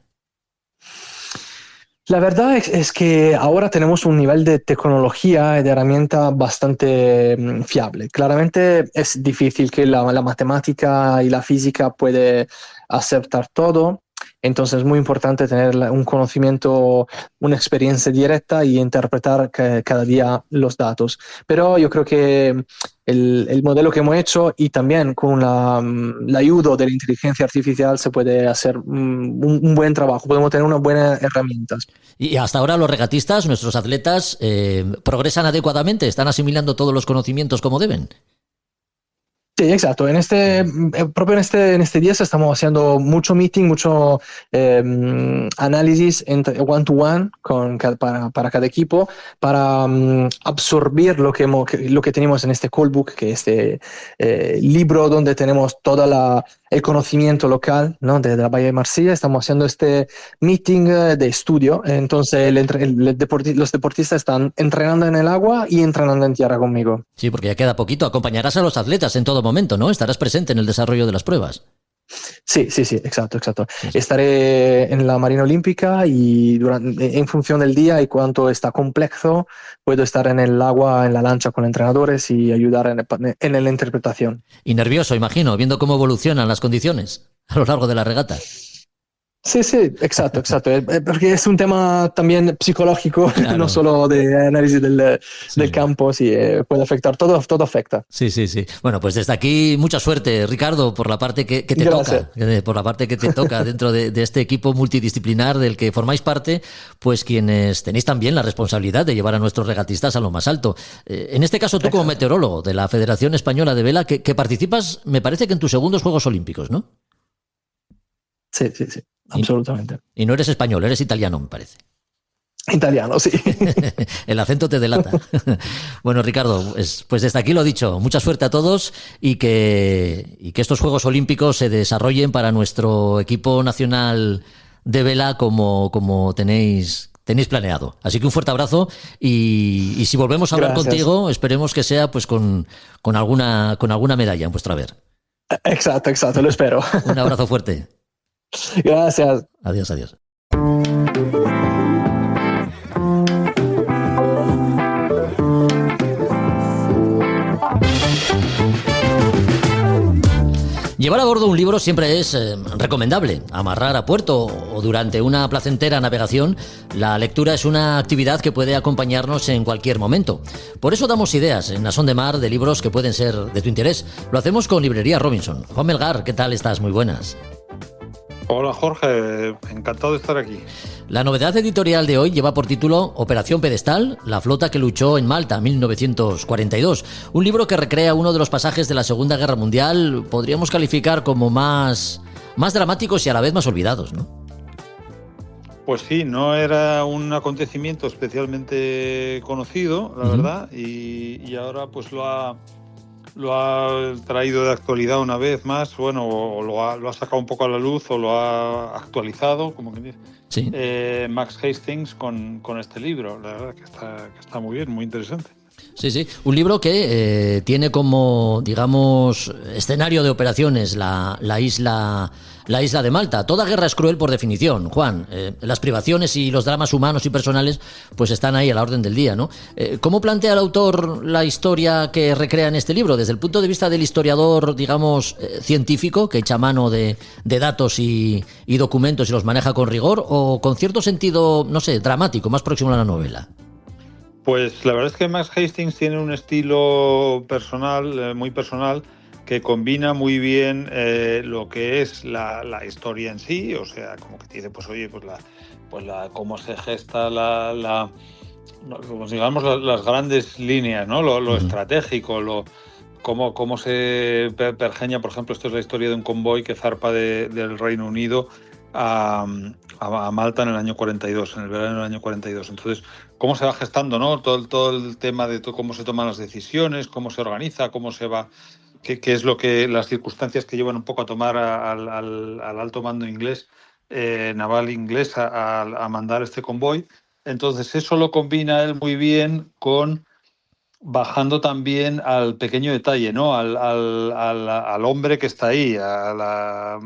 La verdad es que ahora tenemos un nivel de tecnología y de herramienta bastante fiable. Claramente es difícil que la matemática y la física puede aceptar todo. Entonces es muy importante tener un conocimiento, una experiencia directa y interpretar cada día los datos. Pero yo creo que el modelo que hemos hecho y también con la ayuda de la inteligencia artificial se puede hacer un buen trabajo, podemos tener unas buenas herramientas. Y hasta ahora los regatistas, nuestros atletas, progresan adecuadamente, están asimilando todos los conocimientos como deben. Sí, exacto. Propio en este día estamos haciendo mucho meeting, mucho análisis one-to-one para cada equipo, para absorber lo que tenemos en este callbook, que es este libro donde tenemos todo el conocimiento local, ¿no? de la Bahía de Marsella. Estamos haciendo este meeting de estudio. Entonces los deportistas están entrenando en el agua y entrenando en tierra conmigo. Sí, porque ya queda poquito. Acompañarás a los atletas en todo momento, ¿no? Estarás presente en el desarrollo de las pruebas. Sí, exacto. Sí. Estaré en la Marina Olímpica y en función del día y cuánto está complejo, puedo estar en el agua, en la lancha con entrenadores y ayudar en la interpretación. Y nervioso, imagino, viendo cómo evolucionan las condiciones a lo largo de la regata. Sí, exacto. Porque es un tema también psicológico, claro. No solo de análisis del campo, sí, puede afectar, todo afecta. Sí. Bueno, pues desde aquí mucha suerte, Ricardo, por la parte que te toca, por la parte que te toca dentro de este equipo multidisciplinar del que formáis parte, pues quienes tenéis también la responsabilidad de llevar a nuestros regatistas a lo más alto. En este caso, tú como meteorólogo de la Federación Española de Vela, que participas, me parece que en tus segundos Juegos Olímpicos, ¿no? Sí. Absolutamente. Y no eres español, eres italiano, me parece. Italiano, sí. El acento te delata. Bueno, Ricardo, pues desde aquí lo dicho, mucha suerte a todos y que estos Juegos Olímpicos se desarrollen para nuestro equipo nacional de vela como tenéis planeado. Así que un fuerte abrazo y si volvemos a hablar contigo, esperemos que sea pues con alguna medalla en vuestro haber. Exacto, lo espero. Un abrazo fuerte. Gracias. Adiós. Llevar a bordo un libro siempre es recomendable. Amarrar a puerto o durante una placentera navegación, la lectura es una actividad que puede acompañarnos en cualquier momento. Por eso damos ideas en Asón de Mar de libros que pueden ser de tu interés. Lo hacemos con Librería Robinson. Juan Melgar, ¿qué tal estás? Muy buenas. Hola Jorge, encantado de estar aquí. La novedad editorial de hoy lleva por título Operación Pedestal, la flota que luchó en Malta, 1942. Un libro que recrea uno de los pasajes de la Segunda Guerra Mundial, podríamos calificar como más dramáticos y a la vez más olvidados, ¿no? Pues sí, no era un acontecimiento especialmente conocido, la verdad, y ahora pues lo ha lo ha traído de actualidad una vez más, bueno, o lo ha sacado un poco a la luz o lo ha actualizado, como que dice, Sí. Max Hastings con este libro. La verdad que está muy bien, muy interesante. Sí, sí. Un libro que tiene como, digamos, escenario de operaciones la isla de Malta. Toda guerra es cruel por definición, Juan. Las privaciones y los dramas humanos y personales pues están ahí a la orden del día, ¿no? ¿Cómo plantea el autor la historia que recrea en este libro? ¿Desde el punto de vista del historiador, digamos, científico, que echa mano de datos y documentos y los maneja con rigor, o con cierto sentido, no sé, dramático, más próximo a la novela? Pues la verdad es que Max Hastings tiene un estilo personal, muy personal, que combina muy bien lo que es la historia en sí, o sea, como que dice, pues oye, cómo se gesta pues, digamos, las grandes líneas, ¿no? Lo estratégico, cómo se pergeña, por ejemplo, esto es la historia de un convoy que zarpa del Reino Unido a Malta en el año 42, en el verano del año 42. Entonces, cómo se va gestando, ¿no? Todo el tema de cómo se toman las decisiones, cómo se organiza, cómo se va, qué es las circunstancias que llevan un poco a tomar al alto mando inglés, naval inglés, a mandar este convoy. Entonces, eso lo combina él muy bien con bajando también al pequeño detalle, ¿no? Al hombre que está ahí, a la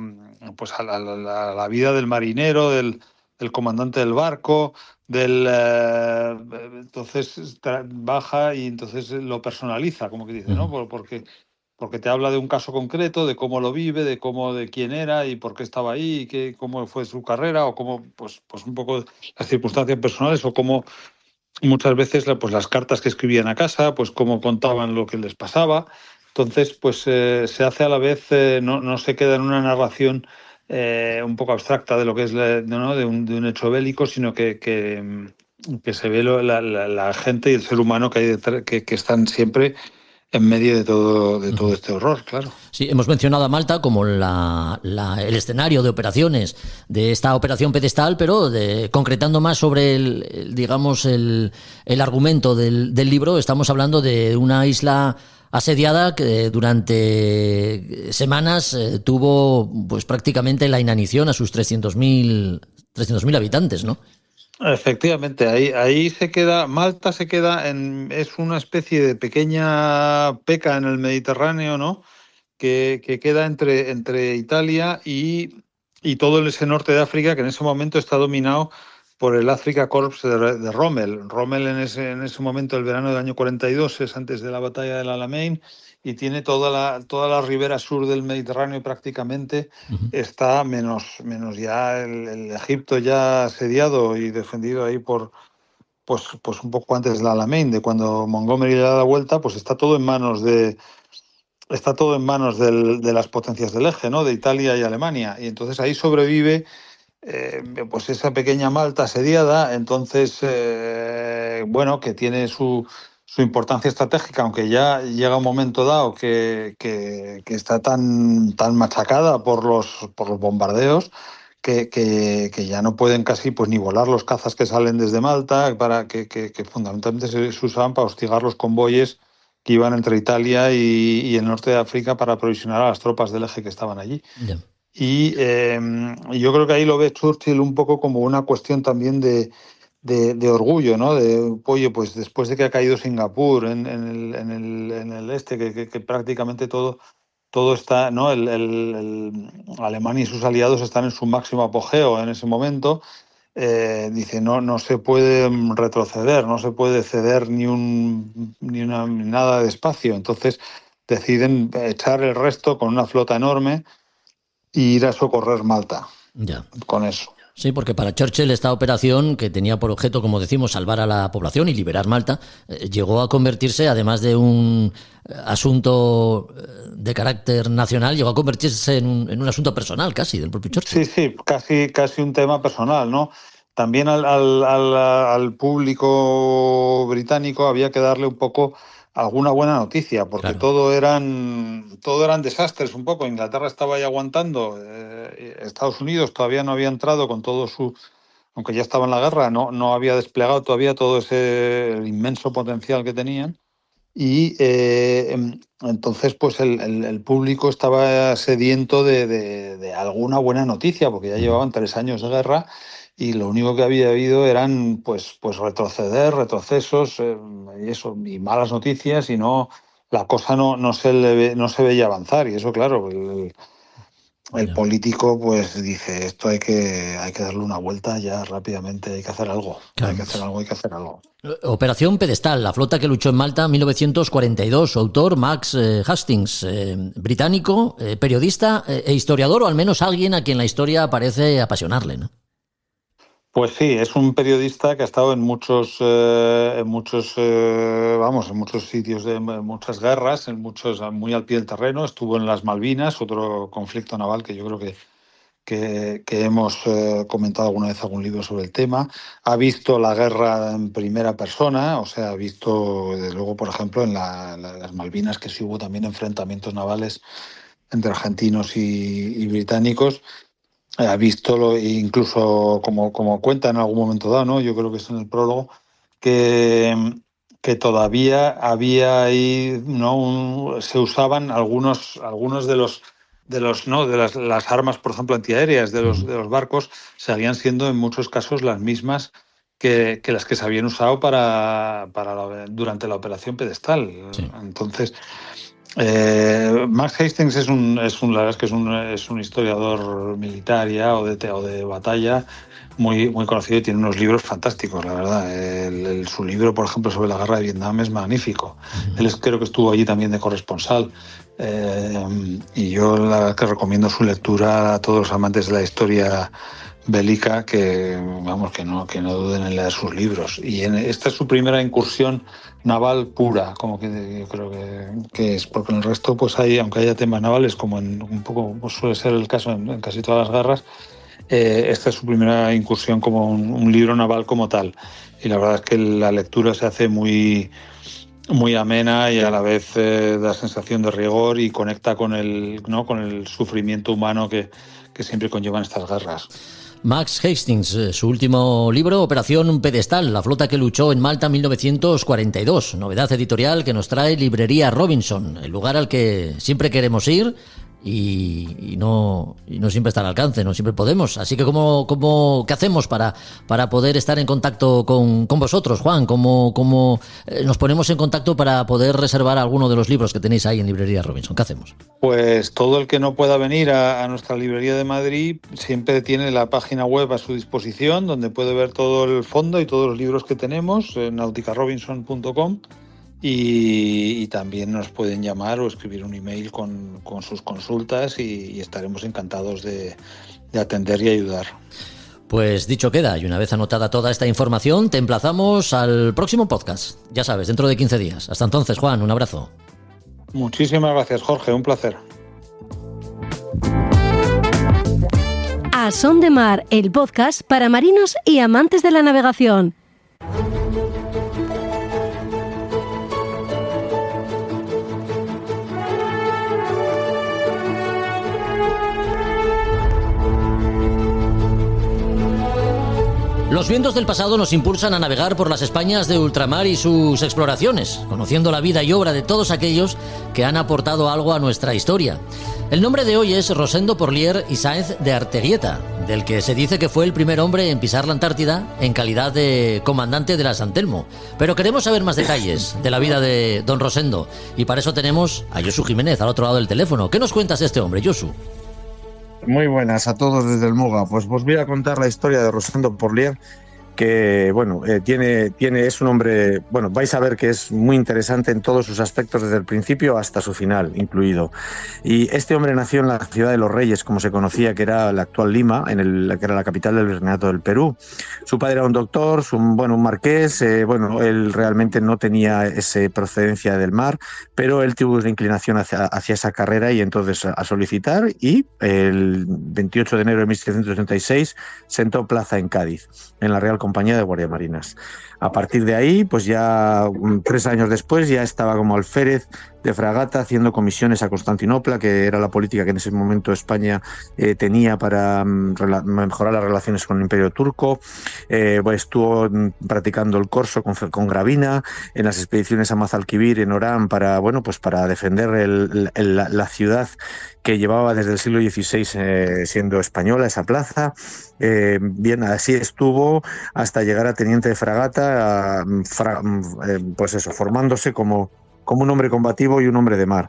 vida del marinero, del comandante del barco, entonces baja y entonces lo personaliza, como que dice, ¿no? Porque te habla de un caso concreto, de cómo lo vive, de quién era y por qué estaba ahí, y cómo fue su carrera, o cómo, pues un poco las circunstancias personales, o cómo muchas veces las cartas que escribían a casa, pues cómo contaban lo que les pasaba. Entonces, pues se hace a la vez, no se queda en una narración un poco abstracta de lo que es ¿no? de un hecho bélico, sino que se ve la gente y el ser humano que hay detrás, que están siempre en medio de todo este horror, claro. Sí, hemos mencionado a Malta como el escenario de operaciones de esta operación Pedestal, pero concretando más sobre el argumento del libro, estamos hablando de una isla asediada que durante semanas tuvo pues prácticamente la inanición a sus 300.000 habitantes, ¿no? Efectivamente, ahí se queda, Malta es una especie de pequeña peca en el Mediterráneo, ¿no? Que queda entre Italia y todo ese norte de África, que en ese momento está dominado por el Afrika Korps de Rommel. Rommel en ese momento, el verano del año 42, es antes de la batalla del Alamein, y tiene toda la ribera sur del Mediterráneo prácticamente, está menos ya el Egipto ya asediado y defendido ahí por pues un poco antes del Alamein, de cuando Montgomery le da la vuelta, pues está todo en manos de las potencias del eje, ¿no? De Italia y Alemania, y entonces ahí sobrevive pues esa pequeña Malta asediada. Entonces que tiene su importancia estratégica, aunque ya llega un momento dado que está tan machacada por los bombardeos que ya no pueden casi pues ni volar los cazas que salen desde Malta, para que fundamentalmente se usaban para hostigar los convoyes que iban entre Italia y el norte de África para aprovisionar a las tropas del eje que estaban allí. Yeah. Y yo creo que ahí lo ve Churchill un poco como una cuestión también de orgullo, ¿no? Oye, pues después de que ha caído Singapur en el este, que prácticamente todo está, ¿no? Alemania y sus aliados están en su máximo apogeo en ese momento. Dice, no se puede retroceder, no se puede ceder nada de espacio. Entonces deciden echar el resto con una flota enorme e ir a socorrer Malta. Ya. Con eso. Sí, porque para Churchill esta operación, que tenía por objeto, como decimos, salvar a la población y liberar Malta, llegó a convertirse, además de un asunto de carácter nacional, llegó a convertirse en un asunto personal casi del propio Churchill. Sí, casi un tema personal, ¿no? También al público británico había que darle un poco alguna buena noticia, porque claro, todo eran desastres un poco. Inglaterra estaba ahí aguantando, Estados Unidos todavía no había entrado con todo aunque ya estaba en la guerra, no había desplegado todavía todo el inmenso potencial que tenían, y entonces pues el público estaba sediento de alguna buena noticia, porque ya llevaban 3 años de guerra y lo único que había habido eran pues retrocesos y malas noticias, y la cosa no se veía avanzar. Y eso, claro, el político pues dice, esto hay que darle una vuelta ya rápidamente, hay que hacer algo, claro. hay que hacer algo. Operación Pedestal, la flota que luchó en Malta en 1942. Su autor, Max Hastings, británico, periodista e historiador, o al menos alguien a quien la historia parece apasionarle, ¿no? Pues sí, es un periodista que ha estado en muchos sitios de muchas guerras, muy al pie del terreno. Estuvo en las Malvinas, otro conflicto naval que yo creo que hemos comentado alguna vez algún libro sobre el tema. Ha visto la guerra en primera persona, o sea, ha visto, desde luego, por ejemplo, en las Malvinas, que sí hubo también enfrentamientos navales entre argentinos y británicos. Ha visto, incluso como cuenta en algún momento dado, ¿no? Yo creo que es en el prólogo, que todavía había ahí, ¿no? Se usaban algunos de las armas, por ejemplo, antiaéreas de los barcos, seguían siendo en muchos casos las mismas que las que se habían usado durante la Operación Pedestal. Sí. Entonces, Max Hastings la verdad es que es un historiador militar ya, o de batalla muy, muy conocido, y tiene unos libros fantásticos, la verdad. Su libro, por ejemplo, sobre la guerra de Vietnam es magnífico. Él creo que estuvo allí también de corresponsal, y yo la verdad que recomiendo su lectura a todos los amantes de la historia bélica, que no duden en leer sus libros. Y esta es su primera incursión naval pura, como que yo creo que es, porque en el resto pues aunque haya temas navales, como un poco pues suele ser el caso en casi todas las guerras, esta es su primera incursión como un libro naval como tal, y la verdad es que la lectura se hace muy, muy amena, y a la vez da sensación de rigor y conecta con el sufrimiento humano que siempre conllevan estas guerras. Max Hastings, su último libro, Operación Pedestal, la flota que luchó en Malta en 1942. Novedad editorial que nos trae Librería Robinson, el lugar al que siempre queremos ir y no siempre está al alcance, no siempre podemos. Así que ¿qué hacemos para poder estar en contacto con vosotros, Juan? ¿Cómo nos ponemos en contacto para poder reservar alguno de los libros que tenéis ahí en Librería Robinson? ¿Qué hacemos? Pues todo el que no pueda venir a nuestra librería de Madrid siempre tiene la página web a su disposición, donde puede ver todo el fondo y todos los libros que tenemos, nauticarobinson.com. Y también nos pueden llamar o escribir un email con sus consultas, y estaremos encantados de atender y ayudar. Pues dicho queda, y una vez anotada toda esta información, te emplazamos al próximo podcast. Ya sabes, dentro de 15 días. Hasta entonces, Juan, un abrazo. Muchísimas gracias, Jorge, un placer. A Son de Mar, el podcast para marinos y amantes de la navegación. Los vientos del pasado nos impulsan a navegar por las Españas de ultramar y sus exploraciones, conociendo la vida y obra de todos aquellos que han aportado algo a nuestra historia. El nombre de hoy es Rosendo Porlier y Sáenz de Arteguieta, del que se dice que fue el primer hombre en pisar la Antártida en calidad de comandante de la San Telmo. Pero queremos saber más detalles de la vida de don Rosendo, y para eso tenemos a Josu Jiménez al otro lado del teléfono. ¿Qué nos cuentas de este hombre, Josu? Muy buenas a todos desde el Muga. Pues os voy a contar la historia de Rosendo Porlier, que es un hombre, vais a ver que es muy interesante en todos sus aspectos, desde el principio hasta su final incluido. Y este hombre nació en la ciudad de Los Reyes, como se conocía, que era la actual Lima, que era la capital del Virreinato del Perú. Su padre era un doctor, un marqués. Él realmente no tenía esa procedencia del mar, pero él tuvo una inclinación hacia esa carrera, y entonces a solicitar, y el 28 de enero de 1736 sentó plaza en Cádiz, en la Real Comunidad compañía de guardiamarinas. A partir de ahí, pues ya 3 años después, ya estaba como alférez de fragata haciendo comisiones a Constantinopla, que era la política que en ese momento España tenía para mejorar las relaciones con el Imperio Turco. Pues estuvo practicando el corso con Gravina en las expediciones a Mazalquivir, en Orán, para defender la ciudad que llevaba desde el siglo XVI siendo española, esa plaza. Bien, así estuvo hasta llegar a teniente de fragata, formándose como un hombre combativo y un hombre de mar.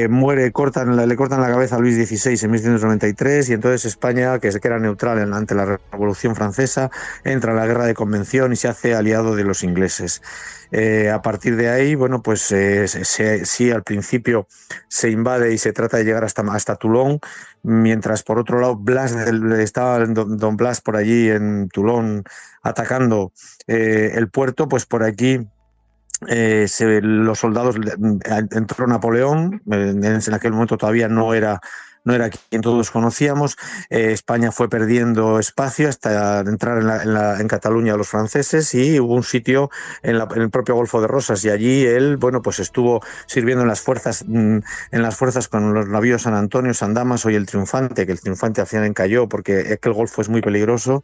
Muere, le cortan la cabeza a Luis XVI en 1793 y entonces España, que era neutral ante la Revolución Francesa, entra en la Guerra de Convención y se hace aliado de los ingleses. A partir de ahí, sí, al principio se invade y se trata de llegar hasta Toulon, mientras por otro lado estaba don Blas por allí en Toulon atacando el puerto, pues por aquí los soldados, entró Napoleón, en aquel momento todavía no era quien todos conocíamos. España fue perdiendo espacio hasta entrar en Cataluña a los franceses, y hubo un sitio en el propio Golfo de Rosas, y allí él estuvo sirviendo en las fuerzas con los navíos San Antonio, San Damaso y el Triunfante, que el Triunfante al final encalló porque aquel golfo es muy peligroso,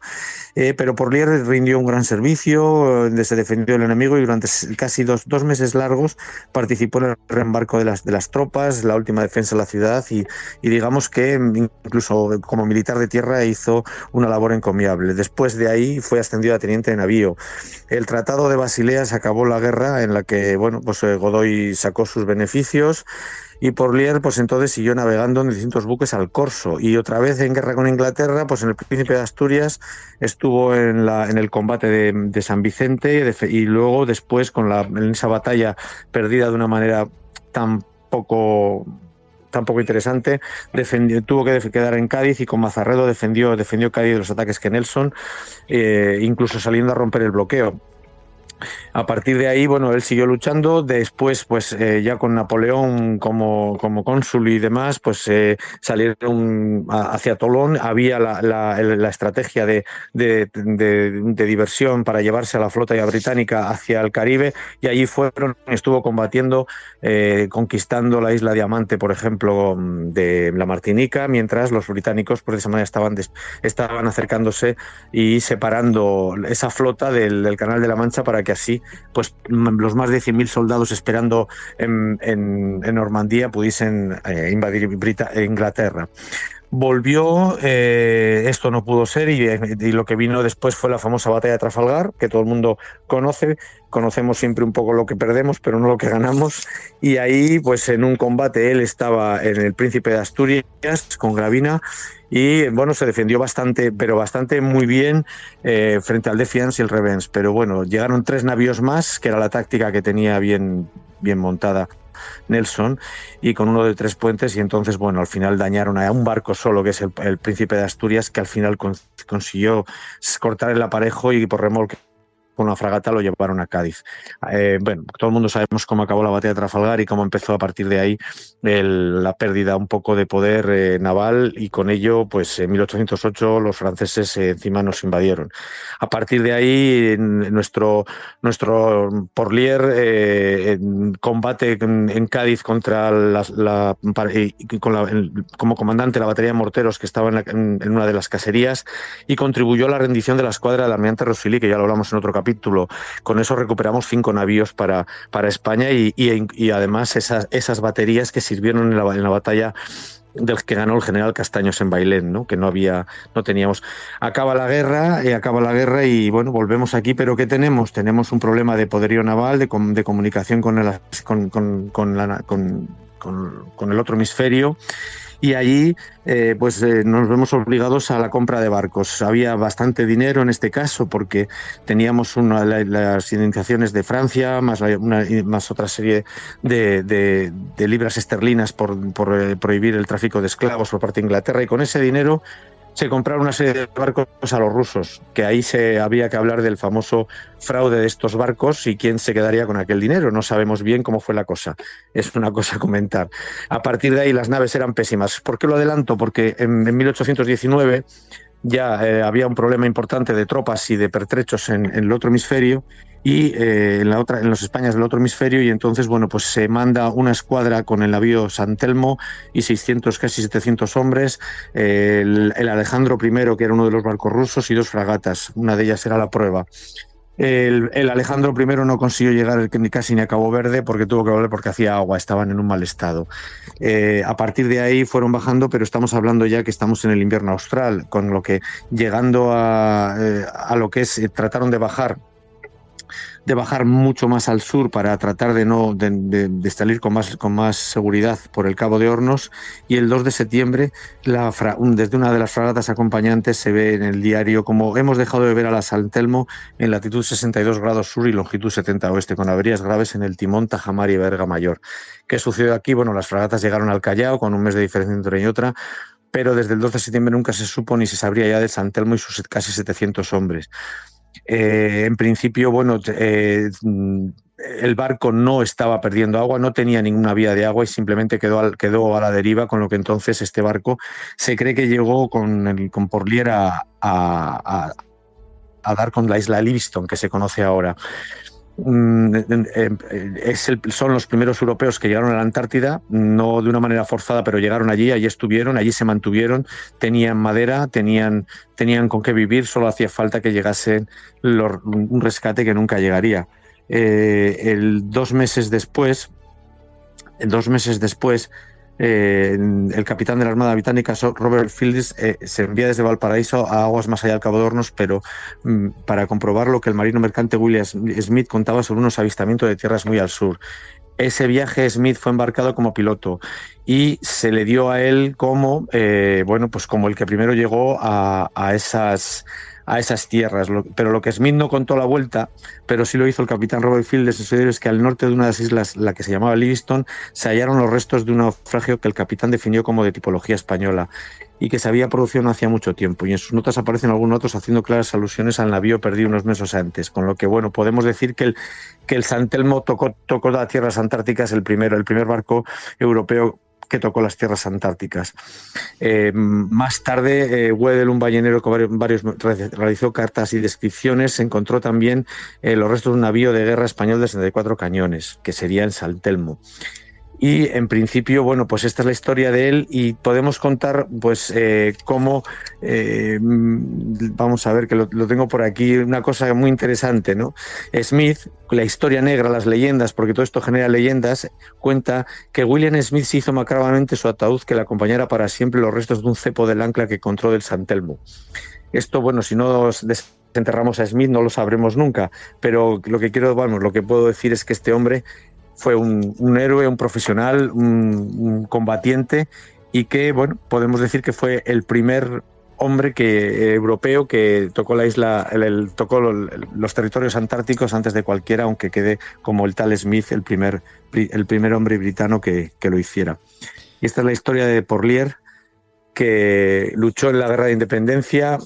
pero Porlier rindió un gran servicio, donde se defendió del enemigo, y durante casi dos meses largos participó en el reembarco de las tropas, la última defensa de la ciudad, y digamos que incluso como militar de tierra hizo una labor encomiable. Después de ahí fue ascendido a teniente de navío. El Tratado de Basilea se acabó la guerra, en la que Godoy sacó sus beneficios, y Porlier entonces siguió navegando en distintos buques al corso, y otra vez en guerra con Inglaterra, en el Príncipe de Asturias estuvo en el combate de San Vicente, y luego después en esa batalla perdida de una manera tan poco interesante, tuvo que quedar en Cádiz, y con Mazarredo defendió Cádiz de los ataques que Nelson, incluso saliendo a romper el bloqueo. A partir de ahí, él siguió luchando. Después, ya con Napoleón como cónsul y demás, salieron hacia Tolón. Había la estrategia de diversión para llevarse a la flota británica hacia el Caribe, y allí estuvo combatiendo, conquistando la isla Diamante, por ejemplo, de la Martinica, mientras los británicos, de esa manera, estaban acercándose y separando esa flota del Canal de la Mancha, para que así los más de 100.000 soldados esperando en Normandía pudiesen invadir Inglaterra. Volvió, esto no pudo ser, y lo que vino después fue la famosa batalla de Trafalgar, que todo el mundo conoce. Conocemos siempre un poco lo que perdemos, pero no lo que ganamos, y ahí en un combate él estaba en el Príncipe de Asturias con Gravina, y se defendió bastante muy bien frente al Defiance y el Revenge, pero llegaron 3 navíos más, que era la táctica que tenía bien montada Nelson, y con uno de 3 puentes, y entonces al final dañaron a un barco solo, que es el Príncipe de Asturias, que al final consiguió cortar el aparejo, y por remolque con una fragata lo llevaron a Cádiz. Todo el mundo sabemos cómo acabó la batalla de Trafalgar y cómo empezó a partir de ahí la pérdida un poco de poder naval, y con ello en 1808 los franceses encima nos invadieron. A partir de ahí nuestro Porlier combate en Cádiz contra como comandante la batería de morteros que estaba en una de las caserías, y contribuyó a la rendición de la escuadra del almirante Rosfili, que ya lo hablamos en otro capítulo. Con eso recuperamos 5 navíos para España, y además esas baterías que sirvieron en la batalla del que ganó el general Castaños en Bailén, ¿no? Que no teníamos. Acaba la guerra y volvemos aquí, pero ¿qué tenemos? Tenemos un problema de poderío naval, de comunicación con el otro hemisferio. Y allí nos vemos obligados a la compra de barcos. Había bastante dinero en este caso, porque teníamos las indemnizaciones de Francia, más otra serie de libras esterlinas por prohibir el tráfico de esclavos por parte de Inglaterra, y con ese dinero se compraron una serie de barcos a los rusos, que ahí había que hablar del famoso fraude de estos barcos y quién se quedaría con aquel dinero. No sabemos bien cómo fue la cosa, es una cosa a comentar. A partir de ahí las naves eran pésimas. ¿Por qué lo adelanto? Porque en 1819 ya había un problema importante de tropas y de pertrechos en el otro hemisferio y en los Españas del otro hemisferio, y entonces bueno, pues se manda una escuadra con el navío San Telmo y 600, casi 700 hombres, el Alejandro I, que era uno de los barcos rusos, y 2 fragatas, una de ellas era la Prueba. El Alejandro I no consiguió llegar casi ni a Cabo Verde porque tuvo que volver porque hacía agua, estaban en un mal estado. A partir de ahí fueron bajando, pero estamos hablando ya que estamos en el invierno austral, con lo que llegando a lo que es, trataron de bajar mucho más al sur para tratar de salir con más seguridad por el Cabo de Hornos, y el 2 de septiembre desde una de las fragatas acompañantes se ve en el diario como hemos dejado de ver a la San Telmo en latitud 62 grados sur y longitud 70 oeste, con averías graves en el timón, tajamar y verga mayor. ¿Qué sucedió aquí? Bueno, las fragatas llegaron al Callao con un mes de diferencia entre una y otra, pero desde el 2 de septiembre nunca se supo ni se sabría ya de San Telmo y sus casi 700 hombres. En principio, bueno, el barco no estaba perdiendo agua, no tenía ninguna vía de agua y simplemente quedó a la deriva, con lo que entonces este barco se cree que llegó con Porlier a dar con la isla Livingston, que se conoce ahora. Son los primeros europeos que llegaron a la Antártida, no de una manera forzada, pero llegaron allí estuvieron, allí se mantuvieron, tenían madera, tenían con qué vivir, solo hacía falta que llegase un rescate que nunca llegaría. 2 meses después, el capitán de la Armada Británica, Robert Fields, se envía desde Valparaíso a aguas más allá del Cabo de Hornos, pero para comprobar lo que el marino mercante William Smith contaba sobre unos avistamientos de tierras muy al sur. Ese viaje Smith fue embarcado como piloto y se le dio a él como como el que primero llegó a esas tierras. Pero lo que Smith no contó la vuelta, pero sí lo hizo el capitán Robert Fields, es que al norte de una de las islas, la que se llamaba Livingston, se hallaron los restos de un naufragio que el capitán definió como de tipología española y que se había producido no hacía mucho tiempo, y en sus notas aparecen algunos otros haciendo claras alusiones al navío perdido unos meses antes, con lo que bueno, podemos decir que el San Telmo tocó las tierras antárticas, el primer barco europeo que tocó las tierras antárticas. Más tarde, Wedel, un ballenero que realizó cartas y descripciones, encontró también los restos de un navío de guerra español de 64 cañones, que sería el San Telmo. Y en principio, bueno, pues esta es la historia de él, y podemos contar pues cómo, vamos a ver que lo tengo por aquí, una cosa muy interesante, ¿no? Smith, la historia negra, las leyendas, porque todo esto genera leyendas, cuenta que William Smith se hizo macabradamente su ataúd que le acompañara para siempre los restos de un cepo del ancla que encontró del San Telmo. Esto, bueno, si no desenterramos a Smith no lo sabremos nunca, pero lo que puedo decir es que este hombre fue un héroe, un profesional, un combatiente, y que, bueno, podemos decir que fue el primer hombre europeo que tocó la isla, tocó los territorios antárticos antes de cualquiera, aunque quede como el tal Smith el primer hombre britano que lo hiciera. Y esta es la historia de Porlier, que luchó en la Guerra de Independencia,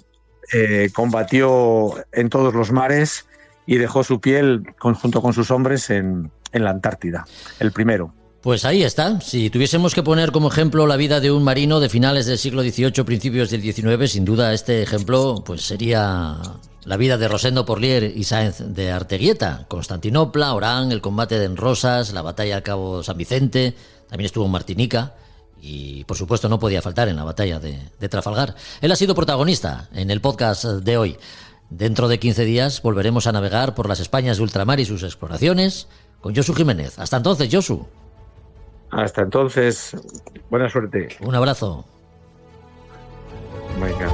combatió en todos los mares y dejó su piel junto con sus hombres en la Antártida, el primero. Pues ahí está. Si tuviésemos que poner como ejemplo la vida de un marino de finales del siglo XVIII, principios del XIX, sin duda este ejemplo pues sería la vida de Rosendo Porlier y Sáenz de Arteguieta. Constantinopla, Orán, el combate de Enrosas, la batalla al Cabo San Vicente, también estuvo en Martinica y por supuesto no podía faltar en la batalla de Trafalgar. Él ha sido protagonista en el podcast de hoy. Dentro de 15 días volveremos a navegar por las Españas de ultramar y sus exploraciones con Josu Jiménez. Hasta entonces, Josu. Hasta entonces, buena suerte. Un abrazo. Venga.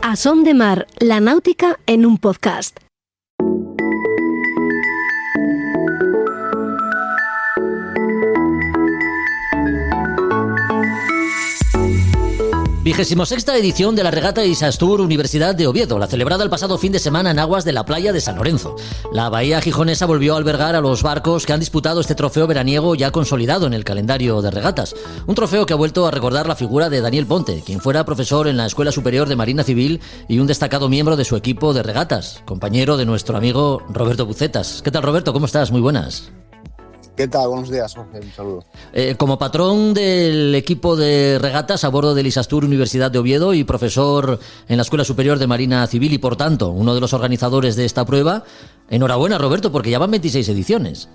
A Son de Mar, la náutica en un podcast. Vigésima edición de la regata Isastur Universidad de Oviedo, la celebrada el pasado fin de semana en aguas de la playa de San Lorenzo. La bahía gijonesa volvió a albergar a los barcos que han disputado este trofeo veraniego ya consolidado en el calendario de regatas. Un trofeo que ha vuelto a recordar la figura de Daniel Ponte, quien fuera profesor en la Escuela Superior de Marina Civil y un destacado miembro de su equipo de regatas, compañero de nuestro amigo Roberto Bucetas. ¿Qué tal, Roberto? ¿Cómo estás? Muy buenas. ¿Qué tal? Buenos días, Jorge. Un saludo. Como patrón del equipo de regatas a bordo del Isastur Universidad de Oviedo y profesor en la Escuela Superior de Marina Civil y, por tanto, uno de los organizadores de esta prueba, enhorabuena, Roberto, porque ya van 26 ediciones.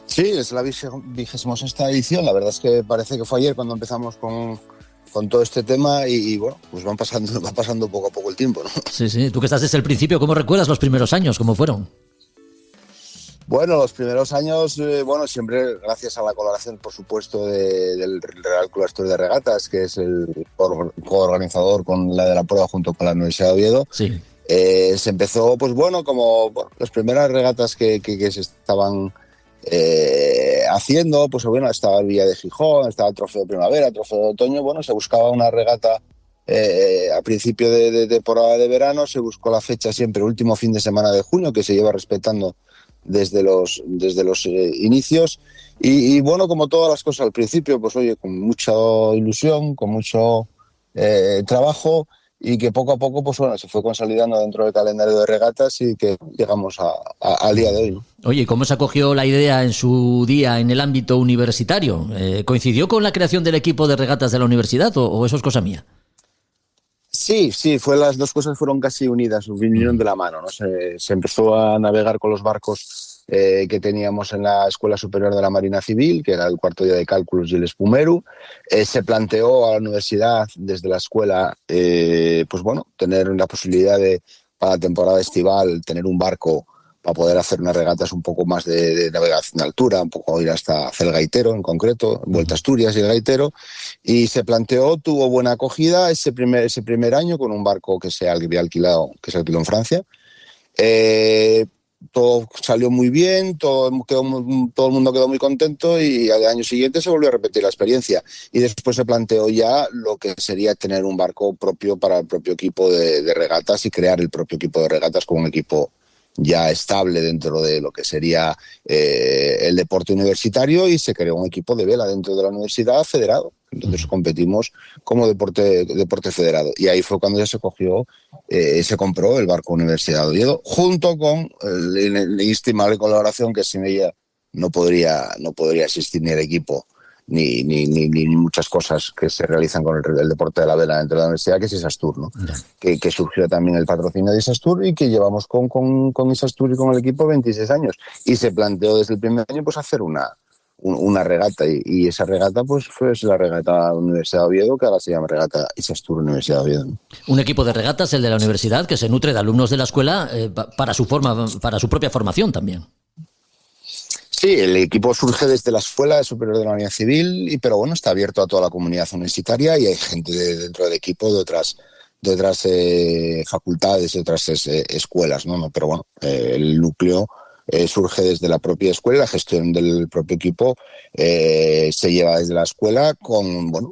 Sí, es la 26ª edición. La verdad es que parece que fue ayer cuando empezamos con todo este tema y bueno, pues va pasando poco a poco el tiempo, ¿no? Sí. Tú que estás desde el principio, ¿cómo recuerdas los primeros años? ¿Cómo fueron? Bueno, los primeros años, siempre gracias a la colaboración, por supuesto, del Real Club Asturias de Regatas, que es el coorganizador con la de la prueba junto con la Universidad de Oviedo. Sí. Se empezó, como las primeras regatas que se estaban haciendo, estaba el Villa de Gijón, estaba el Trofeo de Primavera, el Trofeo de Otoño, se buscaba una regata a principio de temporada de verano, se buscó la fecha siempre, el último fin de semana de junio, que se lleva respetando desde los inicios y como todas las cosas al principio, con mucha ilusión, con mucho trabajo y que poco a poco se fue consolidando dentro del calendario de regatas y que llegamos al día de hoy, ¿no? Oye, ¿cómo se acogió la idea en su día en el ámbito universitario? ¿Coincidió con la creación del equipo de regatas de la universidad o eso es cosa mía? Sí, las dos cosas fueron casi unidas, vinieron de la mano, ¿no? Se empezó a navegar con los barcos que teníamos en la Escuela Superior de la Marina Civil, que era el cuarto día de cálculos y el Espumeru. Se planteó a la universidad desde la escuela, tener la posibilidad de, para la temporada estival, tener un barco para poder hacer unas regatas un poco más de navegación de altura, un poco ir hasta el Gaitero en concreto, Vuelta a Asturias y el Gaitero, y se planteó, tuvo buena acogida ese primer año con un barco que se había alquilado, que se alquiló en Francia. Todo salió muy bien, todo el mundo quedó muy contento y al año siguiente se volvió a repetir la experiencia y después se planteó ya lo que sería tener un barco propio para el propio equipo de regatas y crear el propio equipo de regatas con un equipo ya estable dentro de lo que sería el deporte universitario y se creó un equipo de vela dentro de la universidad federado. Entonces competimos como deporte federado y ahí fue cuando ya se cogió, se compró el barco Universidad de Oviedo junto con la inestimable colaboración que sin ella no podría existir ni el equipo ni muchas cosas que se realizan con el deporte de la vela dentro de la universidad, que es Isastur, ¿no? Que surgió también el patrocinio de Isastur y que llevamos con Isastur y con el equipo 26 años. Y se planteó desde el primer año hacer una regata y esa regata fue la regata Universidad de Oviedo, que ahora se llama regata Isastur Universidad de Oviedo, ¿no? Un equipo de regatas, el de la universidad, que se nutre de alumnos de la escuela para su propia formación también. Sí, el equipo surge desde la Escuela Superior de la Marina Civil, pero está abierto a toda la comunidad universitaria y hay gente dentro del equipo de otras facultades, de otras escuelas, ¿no? Pero el núcleo surge desde la propia escuela, la gestión del propio equipo se lleva desde la escuela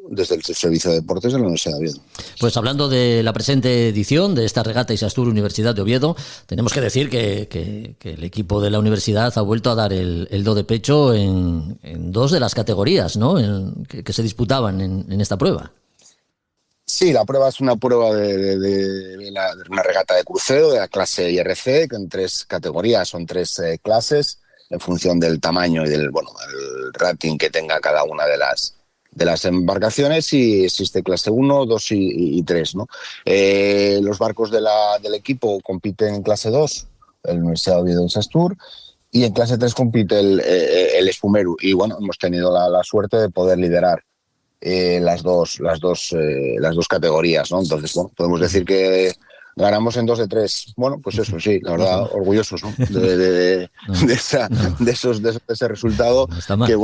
desde el Servicio de Deportes de la Universidad de Oviedo. Pues hablando de la presente edición de esta regata Isastur Universidad de Oviedo, tenemos que decir que el equipo de la universidad ha vuelto a dar el do de pecho en dos de las categorías, ¿no? que se disputaban en esta prueba. Sí, la prueba es una prueba de una regata de crucero de la clase IRC, que en 3 categorías, son 3 clases, en función del tamaño y del el rating que tenga cada una de las embarcaciones, y existe clase 1, 2 y 3, ¿no? Los barcos del equipo compiten en clase 2, el Universidad de Oviedo en Isastur, y en clase 3 compite el Espumeru, y hemos tenido la suerte de poder liderar las dos categorías, ¿no? Entonces, podemos decir que ganamos en 2 de 3. Eso sí, la verdad, orgullosos, ¿no? de ese resultado, que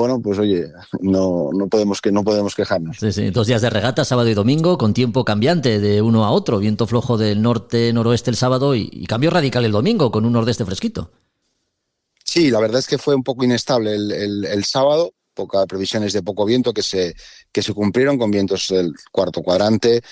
no podemos quejarnos. Sí, 2 días de regata, sábado y domingo, con tiempo cambiante de uno a otro, viento flojo del norte-noroeste el sábado y cambio radical el domingo, con un nordeste fresquito. Sí, la verdad es que fue un poco inestable el sábado. Pocas previsiones de poco viento que se cumplieron, con vientos del cuarto cuadrante,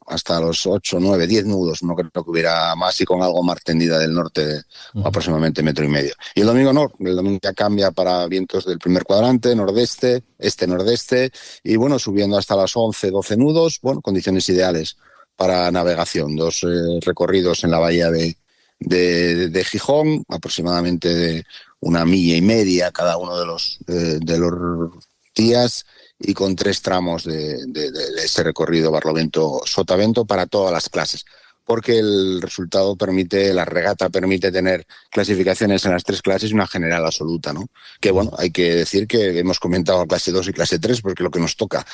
hasta los 8, 9, 10 nudos, no creo que hubiera más, y con algo mar tendida del norte, aproximadamente 1,5 metros. Y el domingo no, el domingo ya cambia para vientos del primer cuadrante, nordeste, este-nordeste, y subiendo hasta las 11, 12 nudos, condiciones ideales para navegación. 2 recorridos en la bahía de de Gijón, aproximadamente de 1,5 millas cada uno de los días, y con 3 tramos de ese recorrido Barlovento-Sotavento para todas las clases, porque el resultado la regata permite tener clasificaciones en las 3 clases y una general absoluta, ¿no? Que bueno, hay que decir que hemos comentado clase 2 y clase 3 porque es lo que nos toca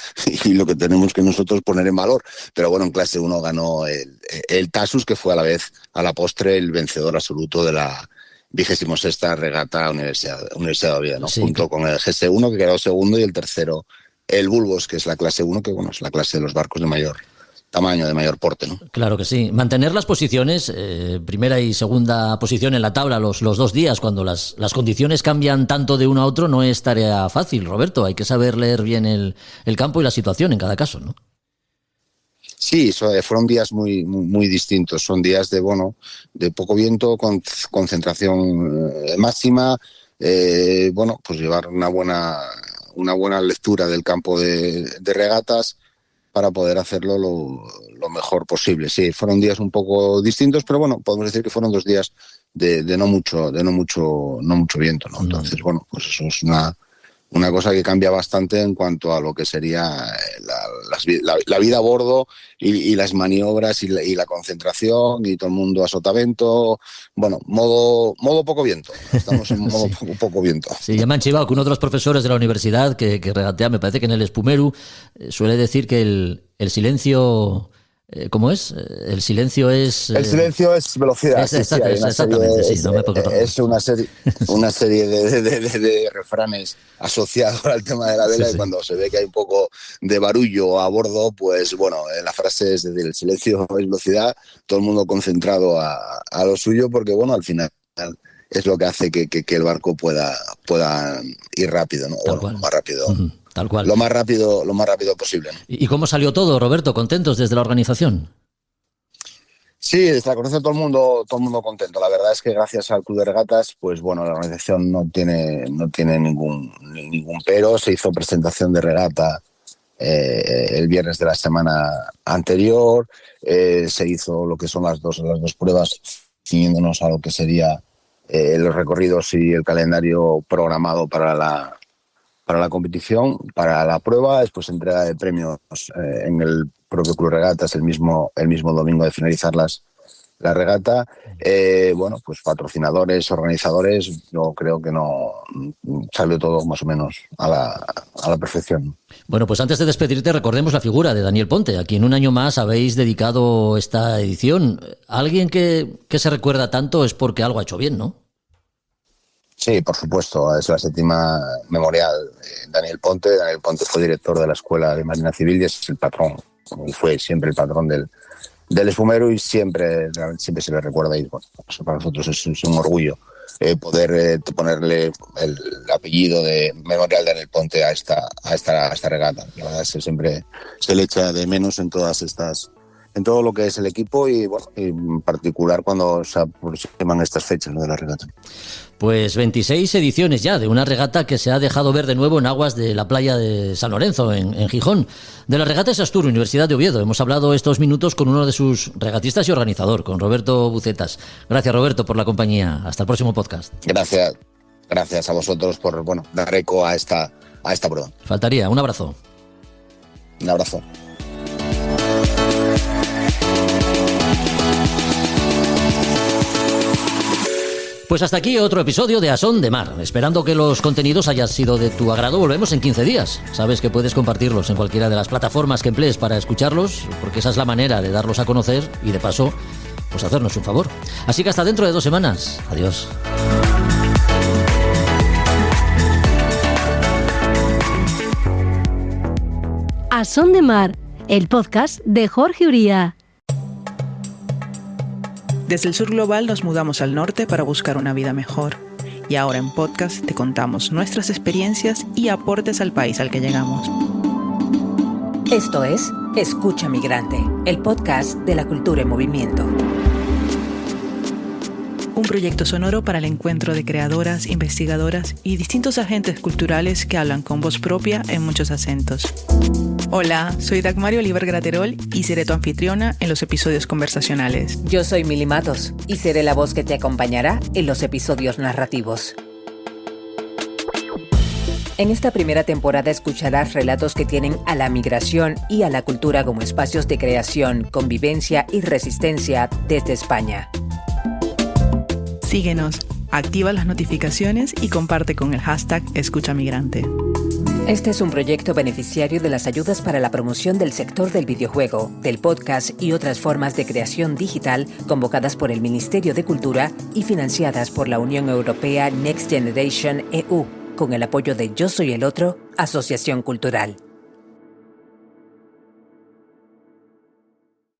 y lo que tenemos que nosotros poner en valor, pero bueno, en clase 1 ganó el Tasus, que fue a la postre el vencedor absoluto de la 26ª regata Universidad de Oviedo, ¿no? Sí. Junto con el GS1, que quedó segundo, y el tercero el Bulbos, que es la clase 1, que bueno, es la clase de los barcos de mayor tamaño, de mayor porte, ¿no? Claro que sí. Mantener las posiciones, primera y segunda posición en la tabla los 2 días, cuando las condiciones cambian tanto de uno a otro, no es tarea fácil, Roberto. Hay que saber leer bien el campo y la situación en cada caso, ¿no? Sí, fueron días muy, muy distintos. Son días de poco viento, con concentración máxima, pues llevar una buena lectura del campo de regatas para poder hacerlo lo mejor posible. Sí, fueron días un poco distintos, pero bueno, podemos decir que fueron 2 días de no mucho viento, ¿no? Entonces, bueno, pues eso es una cosa que cambia bastante en cuanto a lo que sería la vida a bordo y las maniobras y la concentración, y todo el mundo a sotavento. Bueno, modo poco viento. Estamos en modo poco viento. Sí, ya me han chivado que uno de los profesores de la universidad que regatea, me parece que en el Espumeru, suele decir que el silencio... ¿Cómo es? El silencio es... El silencio es velocidad. Exactamente, sí. No me puedo es una serie de refranes asociados al tema de la vela, y cuando se ve que hay un poco de barullo a bordo, pues bueno, la frase es decir, el silencio es velocidad, todo el mundo concentrado a lo suyo, porque bueno, al final es lo que hace que el barco pueda ir rápido, ¿no? Más rápido. Uh-huh. Tal cual. Lo más rápido posible, ¿no? ¿Y cómo salió todo, Roberto? ¿Contentos desde la organización? Sí, desde la conoce todo el mundo contento. La verdad es que gracias al Club de Regatas, pues bueno, la organización no tiene ningún pero. Se hizo presentación de regata el viernes de la semana anterior. Se hizo lo que son las dos pruebas, ciñéndonos a lo que sería los recorridos y el calendario programado para la competición, para la prueba. Después entrega de premios en el propio Club Regatas el mismo domingo de finalizar la regata. Pues patrocinadores, organizadores, yo creo que no salió todo más o menos a la perfección. Bueno, pues antes de despedirte, recordemos la figura de Daniel Ponte, a quien un año más habéis dedicado esta edición. Alguien que se recuerda tanto es porque algo ha hecho bien, ¿no? Sí, por supuesto, es la 7ª memorial. Daniel Ponte fue director de la Escuela de Marina Civil y es el patrón, y fue siempre el patrón del Espumeru, y siempre se le recuerda, y bueno, para nosotros es un orgullo poder ponerle el apellido de memorial de Daniel Ponte a esta regata. La verdad es que siempre se le echa de menos en todo lo que es el equipo, y bueno, en particular cuando se aproximan estas fechas, ¿no?, de la regata. Pues 26 ediciones ya de una regata que se ha dejado ver de nuevo en aguas de la playa de San Lorenzo, en Gijón. De la regata Sastur, Universidad de Oviedo. Hemos hablado estos minutos con uno de sus regatistas y organizador, con Roberto Bucetas. Gracias, Roberto, por la compañía. Hasta el próximo podcast. Gracias a vosotros por dar eco a esta prueba. Faltaría. Un abrazo. Un abrazo. Pues hasta aquí otro episodio de A Son de Mar. Esperando que los contenidos hayan sido de tu agrado, volvemos en 15 días. Sabes que puedes compartirlos en cualquiera de las plataformas que emplees para escucharlos, porque esa es la manera de darlos a conocer y, de paso, pues hacernos un favor. Así que hasta dentro de 2 semanas. Adiós. A Son de Mar, el podcast de Jorge Uría. Desde el sur global nos mudamos al norte para buscar una vida mejor. Y ahora en podcast te contamos nuestras experiencias y aportes al país al que llegamos. Esto es Escucha Migrante, el podcast de la cultura en movimiento. Un proyecto sonoro para el encuentro de creadoras, investigadoras y distintos agentes culturales que hablan con voz propia en muchos acentos. Hola, soy Dagmari Oliver Graterol y seré tu anfitriona en los episodios conversacionales. Yo soy Mili Matos y seré la voz que te acompañará en los episodios narrativos. En esta primera temporada escucharás relatos que tienen a la migración y a la cultura como espacios de creación, convivencia y resistencia desde España. Síguenos, activa las notificaciones y comparte con el hashtag #EscuchaMigrante. Este es un proyecto beneficiario de las ayudas para la promoción del sector del videojuego, del podcast y otras formas de creación digital convocadas por el Ministerio de Cultura y financiadas por la Unión Europea Next Generation EU, con el apoyo de Yo Soy el Otro, Asociación Cultural.